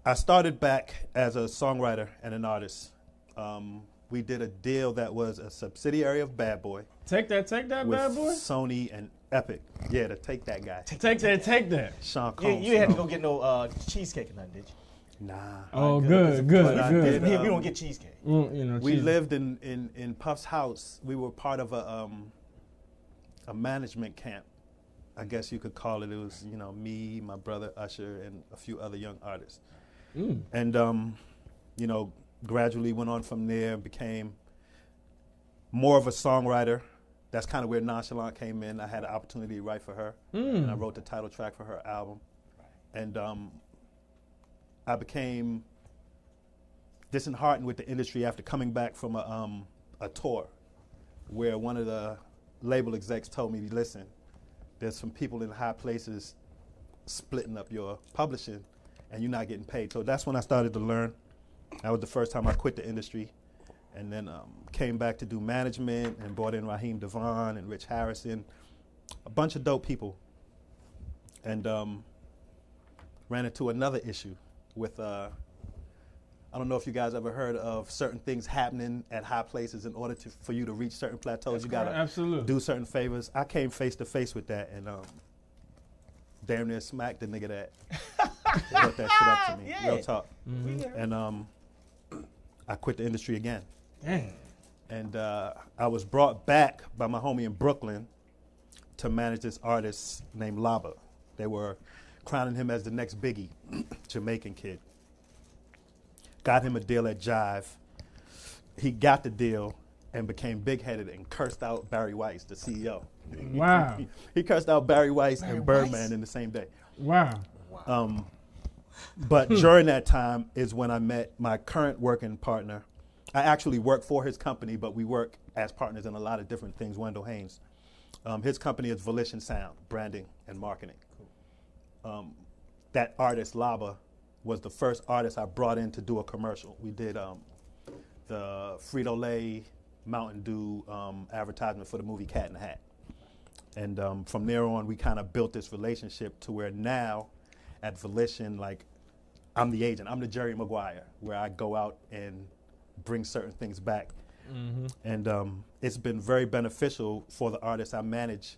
I started back as a songwriter and an artist. We did a deal that was a subsidiary of Bad Boy. Take that, with Bad Boy. Sony and Epic. Yeah, to take that guy. Take that. Sean Combs. You had to go get no cheesecake or nothing, did you? Nah. Oh, good. We don't get cheesecake. We lived in Puff's house. We were part of a management camp, I guess you could call it. It was, me, my brother Usher, and a few other young artists. And, gradually went on from there and became more of a songwriter. That's kind of where Nonchalant came in. I had an opportunity to write for her, and I wrote the title track for her album. And I became disheartened with the industry after coming back from a tour where one of the label execs told me, listen, there's some people in high places splitting up your publishing and you're not getting paid. So that's when I started to learn. That was the first time I quit the industry, and then came back to do management and brought in Raheem Devon and Rich Harrison, a bunch of dope people, and ran into another issue with, I don't know if you guys ever heard of certain things happening at high places. In order for you to reach certain plateaus, you got to do certain favors. I came face to face with that, and damn near smacked the nigga that brought that shit up to me. Yeah. Real talk. Mm-hmm. And I quit the industry again. Dang. And I was brought back by my homie in Brooklyn to manage this artist named Laba. They were crowning him as the next Biggie, Jamaican kid. Got him a deal at Jive. He got the deal and became big-headed and cursed out Barry Weiss, the CEO. Wow. He cursed out Barry Weiss and Birdman in the same day. Wow. But during that time is when I met my current working partner. I actually work for his company, but we work as partners in a lot of different things, Wendell Haynes. His company is Volition Sound, branding and marketing. That artist, Laba, was the first artist I brought in to do a commercial. We did the Frito-Lay Mountain Dew advertisement for the movie Cat in the Hat. And from there on, we kind of built this relationship to where now at Volition, like, I'm the agent. I'm the Jerry Maguire, where I go out and bring certain things back. Mm-hmm. And it's been very beneficial for the artists I manage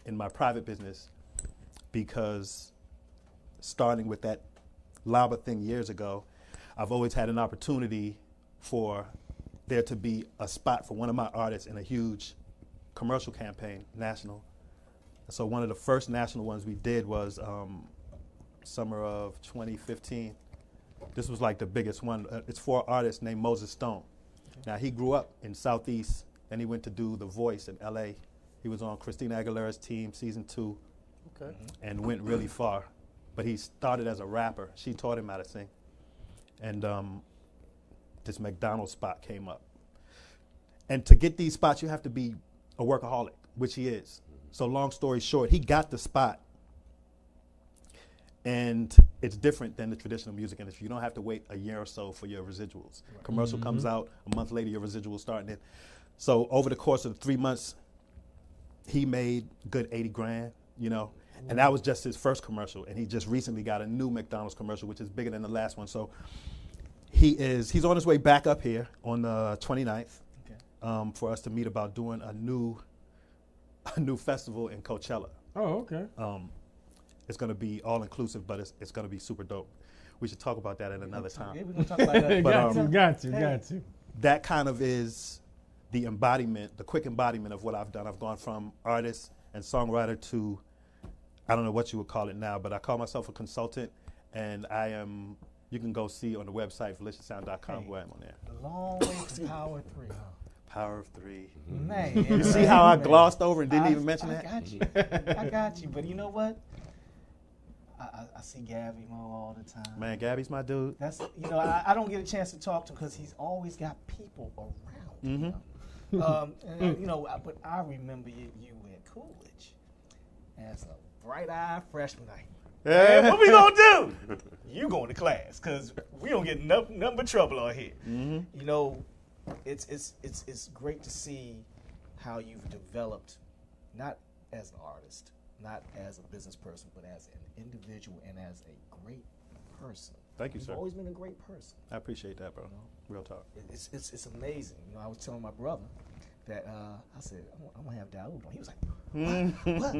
in my private business, because starting with that Laba thing years ago, I've always had an opportunity for there to be a spot for one of my artists in a huge commercial campaign, national. So one of the first national ones we did was summer of 2015. This was like the biggest one. It's for an artist named Moses Stone. Now, he grew up in Southeast, and he went to do The Voice in L.A. He was on Christina Aguilera's team, season 2, and went really far. But he started as a rapper. She taught him how to sing. And this McDonald's spot came up. And to get these spots, you have to be a workaholic, which he is. So long story short, he got the spot. And it's different than the traditional music industry. You don't have to wait a year or so for your residuals. Right. Commercial comes out, a month later your residuals starting in. So over the course of 3 months, he made good 80 grand, you know. And that was just his first commercial. And he just recently got a new McDonald's commercial, which is bigger than the last one. So he's on his way back up here on the 29th for us to meet about doing a new festival in Coachella. Oh, okay. It's going to be all-inclusive, but it's going to be super dope. We should talk about that at another time. Yeah, we're going to talk about that. But, got to. That kind of is the embodiment, the quick embodiment of what I've done. I've gone from artist and songwriter to, I don't know what you would call it now, but I call myself a consultant, and I am, you can go see on the website, felicioussound.com, where I'm on there. Long way to Power 3. Power of 3. Man. You see how I glossed over and didn't even mention that? I got you. But you know what? I see Gabby Mo all the time. Man, Gabby's my dude. That's I don't get a chance to talk to him because he's always got people around. But I remember you at Coolidge as a bright-eyed freshman. Hey, what we gonna do? You going to class because we don't get nothing but trouble out here. You know, it's great to see how you've developed, not as an artist, not as a business person, but as an individual and as a great person. Thank you, sir. You've always been a great person. I appreciate that, bro. Real talk. It's amazing. You know, I was telling my brother that I said I'm gonna have Daoud on. He was like,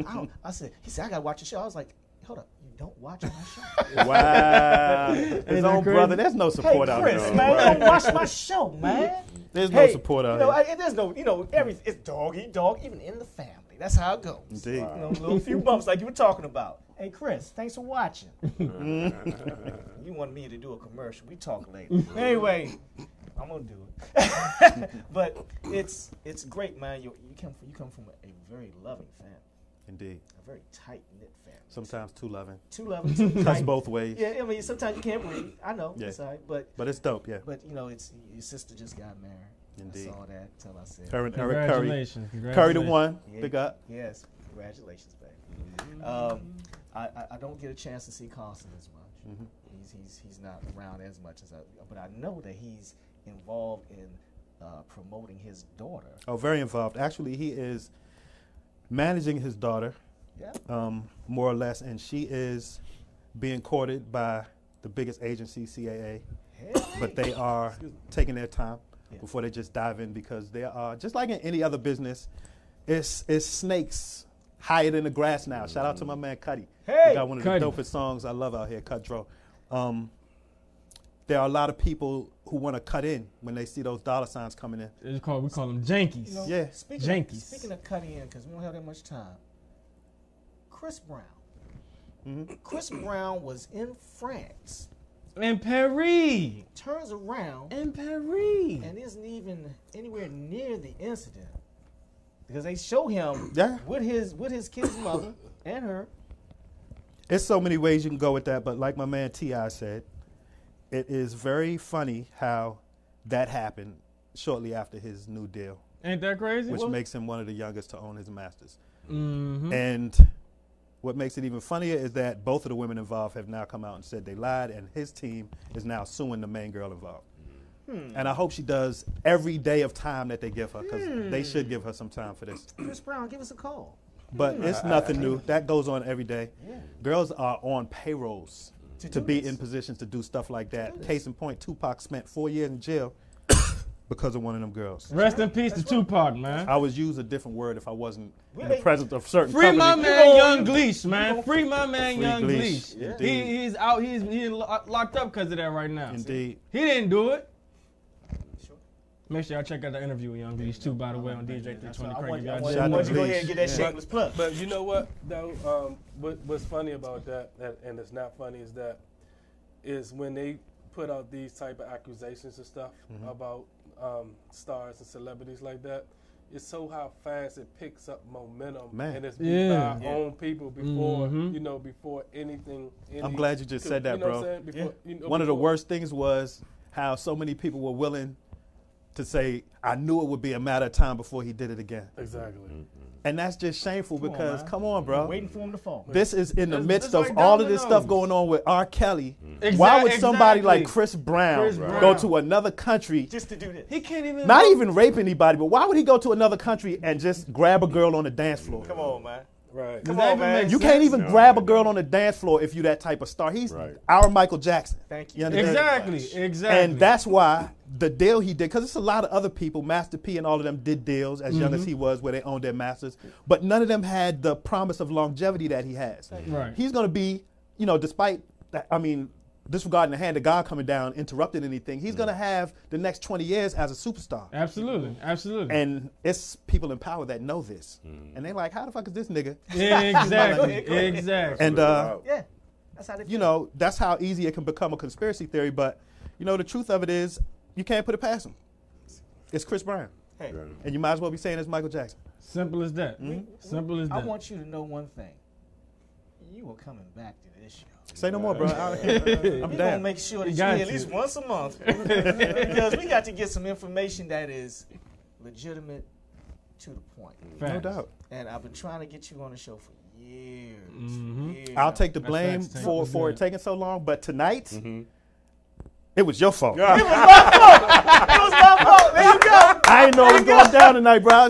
what? I said, he said I gotta watch the show. I was like, hold up, you don't watch my show? Wow. His own brother. There's no support out there. Hey, Chris, man, don't watch my show, man. There's no support out here. There's no, it's dog eat dog, even in the family. That's how it goes. Indeed. You know, little few bumps like you were talking about. Hey, Chris, thanks for watching. You wanted me to do a commercial. We talk later. Anyway, I'm gonna do it. But it's great, man. You come from a very loving family. Indeed. A very tight knit family. Sometimes too loving. Too loving. That's both ways. Yeah, I mean sometimes you can't breathe. I know. Yeah. It's all right, but it's dope. Yeah. But it's your sister just got married. Indeed. I saw that until I said. Eric Curry. Congratulations. Curry the one. Yeah. Big up. Yes. Congratulations, baby. I don't get a chance to see Carson as much. He's not around as much as but I know that he's involved in promoting his daughter. Oh, very involved. Actually, he is managing his daughter, more or less, and she is being courted by the biggest agency, CAA. Hey. But they are taking their time before they just dive in because they are, just like in any other business, it's snakes higher than the grass now. Shout out to my man Cuddy. Hey, he got one of the dopest songs I love out here, Cut Dro. There are a lot of people who want to cut in when they see those dollar signs coming in. We call them jankies. Speaking of cutting in, because we don't have that much time, Chris Brown. Chris Brown was in France. In Paris. Turns around. In Paris. And isn't even anywhere near the incident. Because they show him with his kid's mother and her. There's so many ways you can go with that, but like my man T.I. said, it is very funny how that happened shortly after his new deal. Ain't that crazy? Which makes him one of the youngest to own his masters. Mm-hmm. And what makes it even funnier is that both of the women involved have now come out and said they lied, and his team is now suing the main girl involved. And I hope she does every day of time that they give her, because they should give her some time for this. Chris Brown, give us a call. But it's nothing new. That goes on every day. Yeah. Girls are on payrolls to be in positions to do stuff like that. Case in point, Tupac spent 4 years in jail because of one of them girls. Rest in peace to Tupac, man. I would use a different word if I wasn't in the presence of certain Free companies. my man Young Gleesh, man. Free my man Free Young Gleesh. Gleesh. He's out. He's locked up because of that right now. Indeed. He didn't do it. Make sure y'all check out the interview with Young Gleesh too, by the way, on DJ 320 Crank. I want you to go ahead and get that shameless plug. But you know what, though? What's funny about that, and it's not funny, is when they put out these type of accusations and stuff about stars and celebrities like that, it's so how fast it picks up momentum, and it's beat by our own people before before anything. I'm glad you just said that, bro. One of the worst things was how so many people were willing to say, I knew it would be a matter of time before he did it again. Exactly. And that's just shameful because, come on, bro. Waiting for him to fall. This is in the midst of like all of this dominoes. stuff going on with R. Kelly. Why would somebody like Chris Brown go to another country just to do this? He can't even. Not even rape anybody, but why would he go to another country and just grab a girl on the dance floor? Come on, man. Right. Come on, man. You can't even grab a girl on the dance floor if you that type of star. He's our Michael Jackson. Thank you. Exactly. And that's why the deal he did, because it's a lot of other people, Master P and all of them did deals as young as he was where they owned their masters, but none of them had the promise of longevity that he has. Right. He's going to be, despite that, disregarding the hand of God coming down, interrupting anything, he's going to have the next 20 years as a superstar. Absolutely. And it's people in power that know this. And they're like, how the fuck is this nigga? Exactly. And, that's how they that's how easy it can become a conspiracy theory. But, the truth of it is, you can't put it past him. It's Chris Brown. Hey. And you might as well be saying it's Michael Jackson. Simple as that. Simple as that. I want you to know one thing. You are coming back to this show. Say no more, bro. I'm down. down. Make sure that you're here at least once a month. Because we got to get some information that is legitimate to the point. No doubt. And I've been trying to get you on the show for years. I'll take the blame for it taking so long, but tonight, it was your fault. It was my fault. There you go. I didn't know it was going down tonight, bro.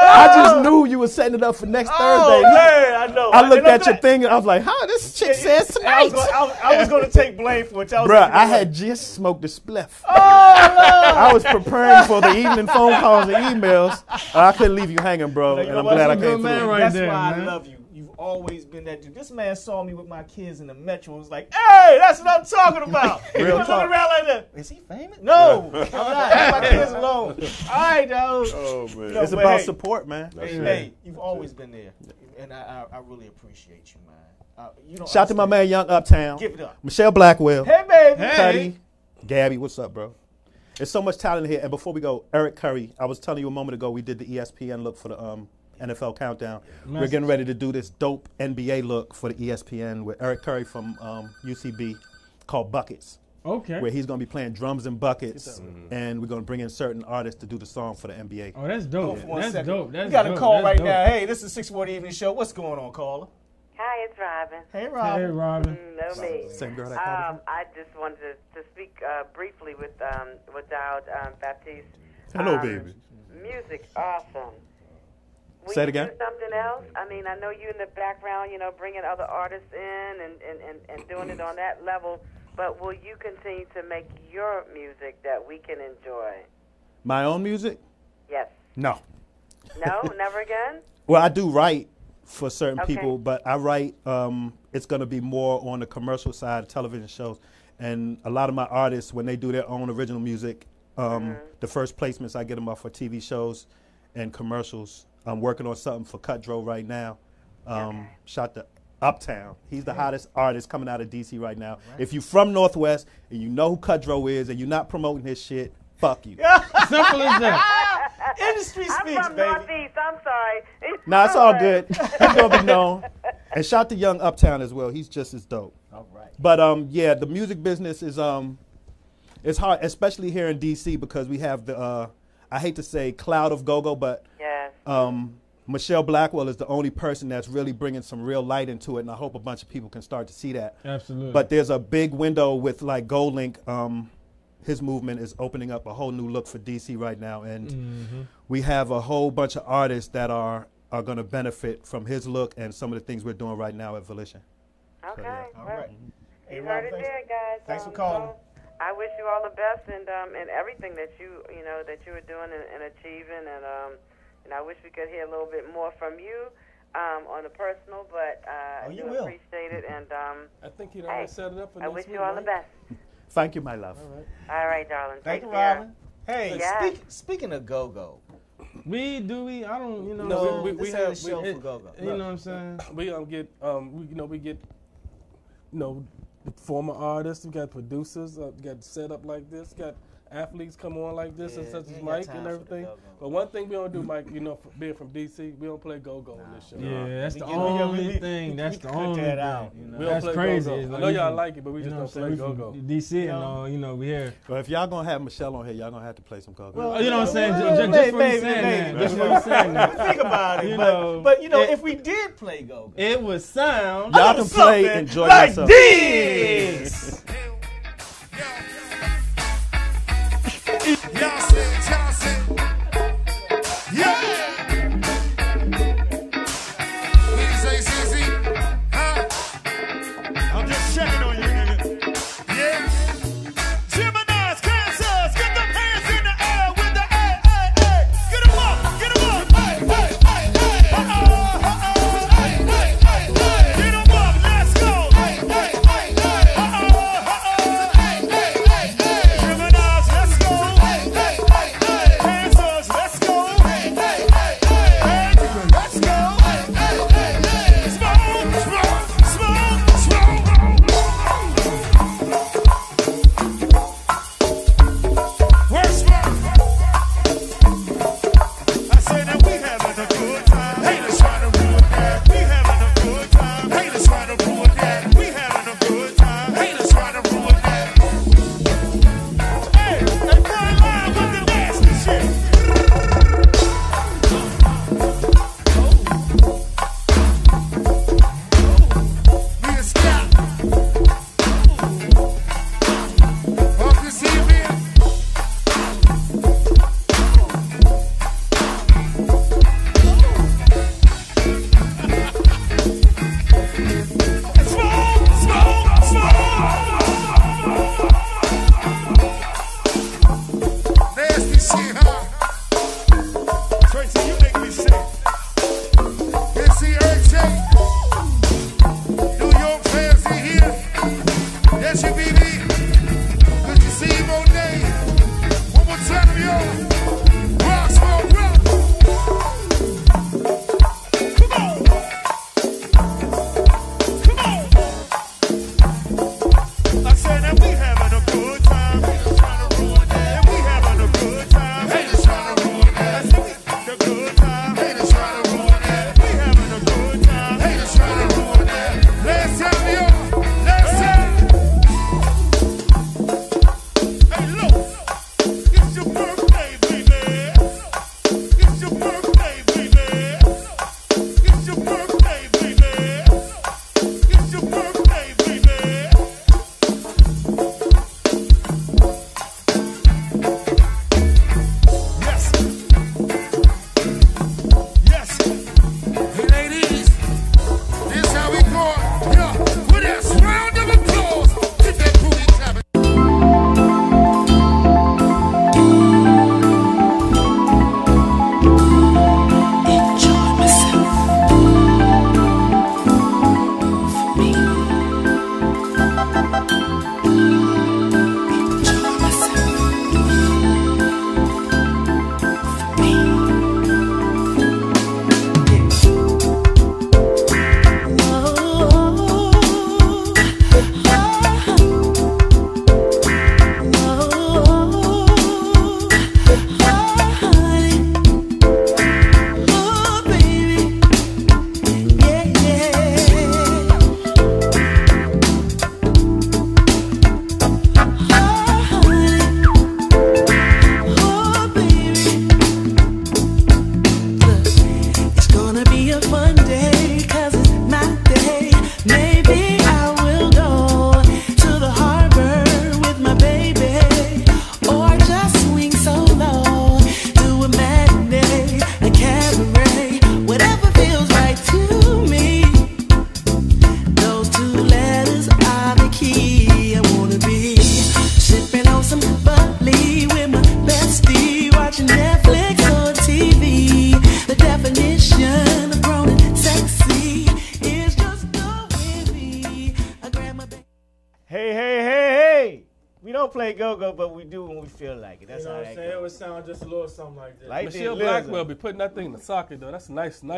I just knew you were setting it up for next Thursday. Man, I know. I looked at your thing and I was like, how this chick says tonight? I was going to take blame for it. Bro, I had just smoked a spliff. I was preparing for the evening phone calls and emails. I couldn't leave you hanging, bro. And I'm glad I came through. That's why I love you. You've always been that dude. This man saw me with my kids in the metro and was like, hey, that's what I'm talking about. Real looking talk. around like that. Is he famous? No. I'm not. Leave my kids alone. All right, Daoud. Oh, man. It's about support, man. Hey, you've always been there. And I really appreciate you, man. Shout out to my man, Young Uptown. Give it up. Michelle Blackwell. Hey, baby. Cuddy. Gabby, what's up, bro? There's so much talent here. And before we go, Eric Curry, I was telling you a moment ago, we did the ESPN look for the NFL Countdown. We're getting ready to do this dope NBA look for the ESPN with Eric Curry from UCB called Buckets. Okay. Where he's going to be playing drums and buckets, and we're going to bring in certain artists to do the song for the NBA. Oh, that's dope. That's dope. We got a call right now. Hey, this is 640 Evening Show. What's going on, caller? Hi, it's Robin. Hey, Robin. Hey, Robin. No me. Same girl that called I just wanted to speak briefly with Daoud, Baptiste. Hello, baby. Music, awesome. Will Say it you again. do something else? I mean, I know you in the background, bringing other artists in and doing it on that level, but will you continue to make your music that we can enjoy? My own music? Yes. No. No? Never again? Well, I do write for certain Okay. people, but I write, it's going to be more on the commercial side of television shows. And a lot of my artists, when they do their own original music, the first placements I get them are for TV shows and commercials. I'm working on something for Cutdro right now. Shot the Uptown. He's the hottest artist coming out of D.C. right now. If you're from Northwest and you know who Cutdro is and you're not promoting his shit, fuck you. Simple as that. Industry speaks, I'm from baby. Northeast. I'm sorry. Nah, it's all good. He's going to be known. And shout to Young Uptown as well. He's just as dope. All right. But, yeah, the music business is it's hard, especially here in D.C. because we have the, I hate to say cloud of go-go, but Michelle Blackwell is the only person that's really bringing some real light into it, and I hope a bunch of people can start to see that. Absolutely. But there's a big window with like GoldLink. His movement is opening up a whole new look for DC right now, and we have a whole bunch of artists that are going to benefit from his look and some of the things we're doing right now at Volition. Okay. So, yeah. All right. You heard it there, guys. Thanks for calling. I wish you all the best and everything that you are doing and achieving, and I wish we could hear a little bit more from you on a personal, but I do appreciate it, and I think you'd already set it up for I next wish week, you all the right? best. Thank you, my love. All right, darling. Thank Take you, care. Robin. Hey, Yeah. speaking of go-go. I don't, you know. No, we have a have show for go-go. You know what I'm saying? We get former artists, we got producers, we got set up like this, got athletes come on like this, and such as Mike and everything. But one thing we don't do, Mike, you know, being from DC, we don't play go-go on this show. Yeah, that's the only thing. That's the only thing. We don't play crazy. Go-go. I know y'all like it, but we just don't play go-go. DC and all, you know, we here. Well, if y'all gonna have Michelle on here, y'all gonna have to play some go-go. Well, you know what I'm saying? Just what you're saying, just what you're saying. Think about it. You but you know, if we did play go-go, it would sound. Y'all can play, enjoy like yourself. This. Y'all say, yeah. What you say, Sissy? Huh? I'm just checking on you, nigga. Yeah. Gemini's, Cancers, get them hands in the air with the A, A, A. Get them up, get them up. Hey, hey, hey, hey. Hey, hey, hey. Get them up, let's go. Hey, hey, hey, hey. Hey, hey, hey, hey. Gemini's, let's go. Hey, hey, hey. play go-go, but we do when we feel like it. That's You know how what I'm that saying? It goes. would sound just a little something like that. Like Michelle this, Blackwell be putting that thing in the socket, though. That's a nice move.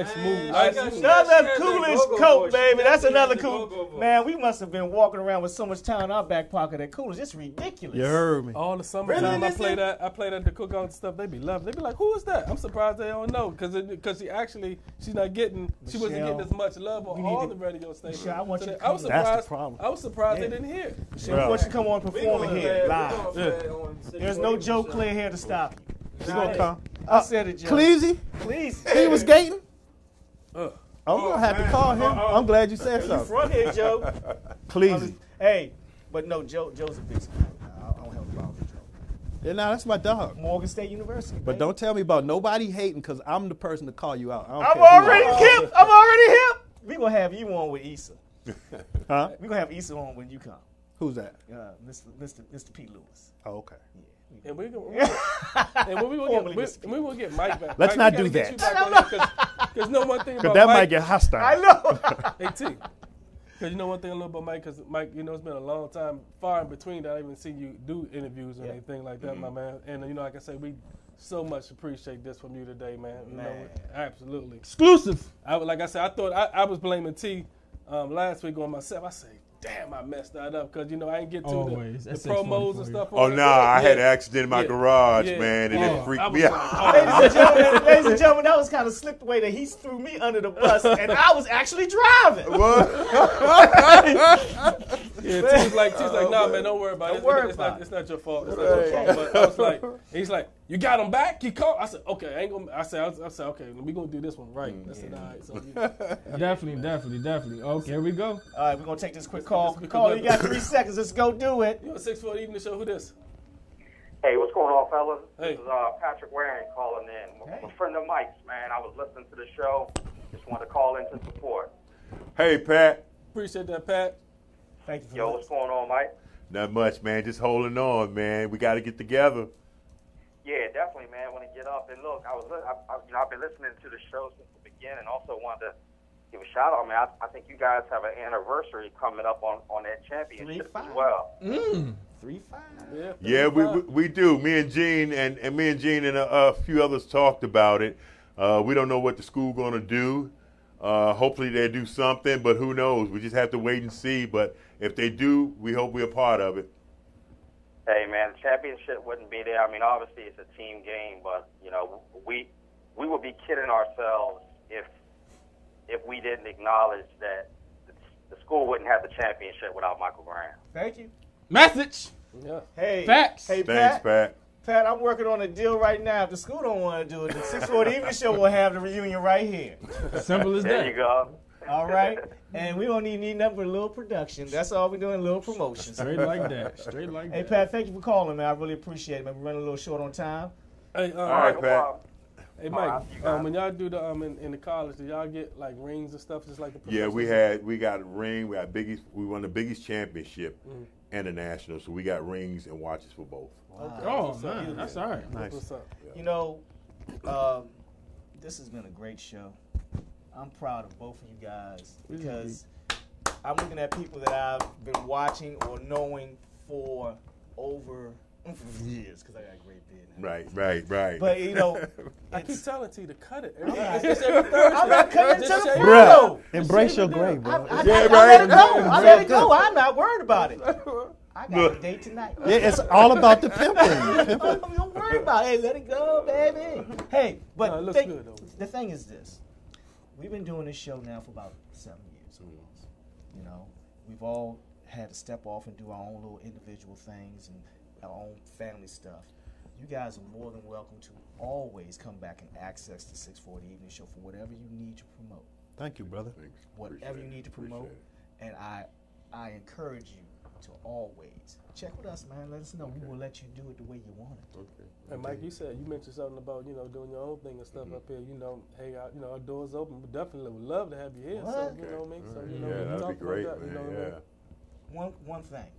Another coolish coat, baby. That's another cool. Man, we must have been walking around with so much talent in our back pocket at coolers. It's ridiculous. You heard me. All the summertime I play that at the cookout and stuff. They be loving. They be like, "Who is that?" I'm surprised they don't know because she wasn't getting as much love on all the radio stations. Michelle, I want you to I was come. surprised. That's the problem. I was surprised they didn't hear. Michelle, I want you to come on and perform it here live. There's no Joe Clear here to stop you. You gonna come? I said it, Joe. Cleasy? Please. He was skating? I'm gonna have to call him. I'm glad you said You something. front here, Joe. Cleasy. Hey, but no, Joe's a big supporter. I don't have a problem with Joe. Yeah, nah, that's my dog. Morgan State University. But don't tell me about nobody hating because I'm the person to call you out. I'm already hip. I'm already hip. We're going to have you on with Issa. Huh? We're going to have Issa on when you come. Who's that? Mr. P. Lewis. Oh, okay. And we're gonna get Mike back. Let's Mike, not do that. Because no one thing about Because that Mike, might get hostile. I know. Hey, T. Because you know one thing a little about Mike, because Mike, it's been a long time, far in between that I even see you do interviews or anything like that, my man. And like I say, we so much appreciate this from you today, man. You know, absolutely exclusive. Like I said, I thought I was blaming T last week on myself. I said, damn, I messed that up because I didn't get to the promos and stuff. Oh no, I had an accident in my garage, man, and it freaked me out. Ladies and gentlemen, that was kind of slick the way that he threw me under the bus, and I was actually driving. What? T's like, nah, man, don't worry about it. It's not your fault. It's not your fault. But I was like, he's like, you got him back? He called. I said, okay, I ain't gonna. I said, okay, we gonna do this one right. I said, all right. So Definitely. Okay, here we go. All right, we're gonna take this quick call. Caller, you got 3 seconds. Let's go do it. You on 640 Evening Show? Who this? Hey, what's going on, fellas? Hey. This is Patrick Waring calling in. I'm a friend of Mike's, man. I was listening to the show. Just wanted to call in to support. Hey, Pat. Appreciate that, Pat. Thank you. Yo, what's going on, Mike? Not much, man. Just holding on, man. We got to get together. Yeah, definitely, man. Want to get up and look. I've been listening to the show since the beginning. Also wanted to give a shout out, man. I think you guys have an anniversary coming up on that championship as well. 3-5. Yeah, we do. Me and Gene and a few others talked about it. We don't know what the school going to do. Hopefully they do something, but who knows? We just have to wait and see. But if they do, we hope we're a part of it. Hey, man, the championship wouldn't be there. I mean, obviously it's a team game, but we would be kidding ourselves if we didn't acknowledge that the school wouldn't have the championship without Michael Graham. Thank you. Message. Yeah. Hey. Facts. Hey, Thanks, Pat. Pat, I'm working on a deal right now. If the school don't want to do it, the 640 Evening Show will have the reunion right here. Simple as that. There you go. All right? And we don't need nothing but a little production. That's all we're doing, a little promotion. Straight like that. Hey, Pat, thank you for calling, man. I really appreciate it, man. We're running a little short on time. Hey, All right, Pat. Hey, Mike, when y'all do the in the college, do y'all get like rings and stuff just like the Yeah, we got a ring. We won the biggest championship and the national, so we got rings and watches for both. Oh, man, that's all right. Nice. What's up? You know, this has been a great show. I'm proud of both of you guys because I'm looking at people that I've been watching or knowing for over years because I got a great beard now. Right. But, I keep telling T to cut it. I'm not cutting it to the Bruh, front. embrace your gray, bro. I let it go. I let it go. I'm not worried about it. I got a date tonight. Yeah, it's all about the pimping. Don't worry about it. Hey, let it go, baby. Hey, but No, it looks good, though. the thing is this. We've been doing this show now for about 7 years almost. We've all had to step off and do our own little individual things and our own family stuff. You guys are more than welcome to always come back and access the 640 Evening Show for whatever you need to promote. Thank you, brother. Whatever you need to promote. And I encourage you to always check with us, man. Let us know. We will let you do it the way you want it. Okay. And Mike, you mentioned something about doing your own thing and stuff up here. Hey, our doors open. We definitely would love to have you here. What? So you know what I mean. So we that'd be talked great, about that. man. You know what I mean? One thing.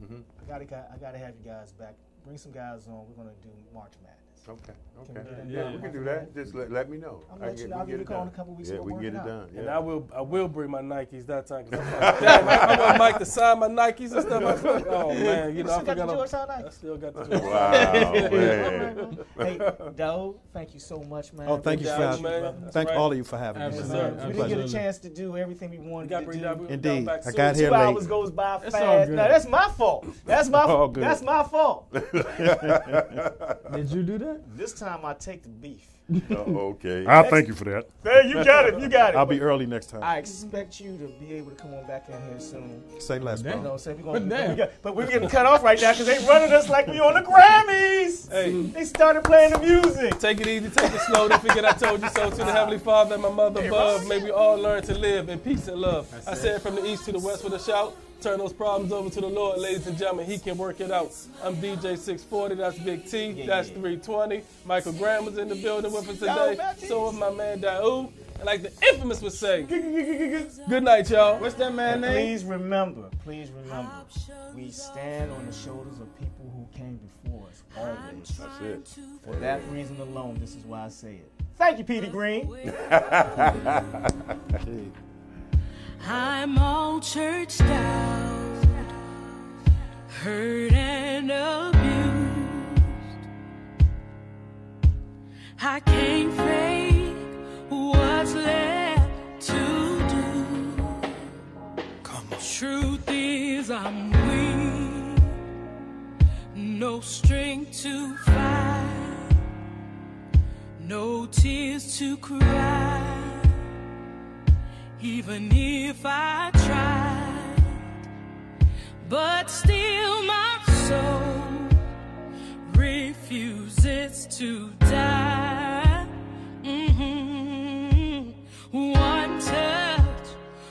I gotta have you guys back bring some guys on. We're gonna do March Madness. Okay. Yeah, We can do that. Just let me know. I'll let you know. I'll give you a call in a couple weeks. Yeah, we can get it done. Yeah. And I will bring my Nikes that time. Cause damn, I want Mike to sign my Nikes and stuff. I was like, oh man, you know, I forgot. I still got the Georgetown. Wow, man. Hey, Daoud, thank you so much, man. Oh, thank you for having me. Thank all of you for having me. We didn't get a chance to do everything we wanted to do. Indeed, I got here 2 late. hours goes by fast. Now that's my fault. That's my fault. Did you do that? This time I take the beef. Okay. I'll thank you for that. Hey, you got it. I'll be early next time. I expect you to be able to come on back in here soon. Say less, bro. You know, say we're getting cut off right now because they running us like we on the Grammys. Hey, they started playing the music. Take it easy, take it slow. Don't forget I told you so. To the Heavenly Father and my mother above, may we all learn to live in peace and love. I said from the east to the west with a shout. Turn those problems over to the Lord, ladies and gentlemen. He can work it out. I'm DJ 640. That's Big T. That's 320. Michael Graham was in the building with us today. So was my man Daoud. And like the infamous would say, good night, y'all. What's that man's name? Please remember, we stand on the shoulders of people who came before us. Always. That's it. For that reason alone, this is why I say it. Thank you, Petey Green. I'm all churched out, hurt and abused. I can't fake what's left to do. Truth is I'm weak, no strength to fight, no tears to cry. Even if I tried, but still my soul refuses to die. One touch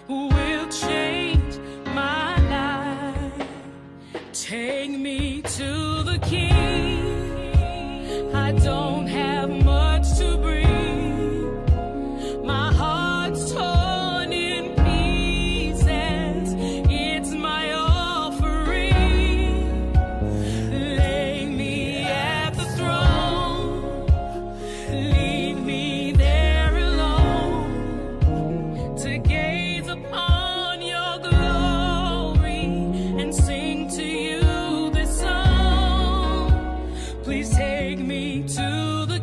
will change my life. Take me to the King. I don't have much to bring. My heart's torn. Please take me to the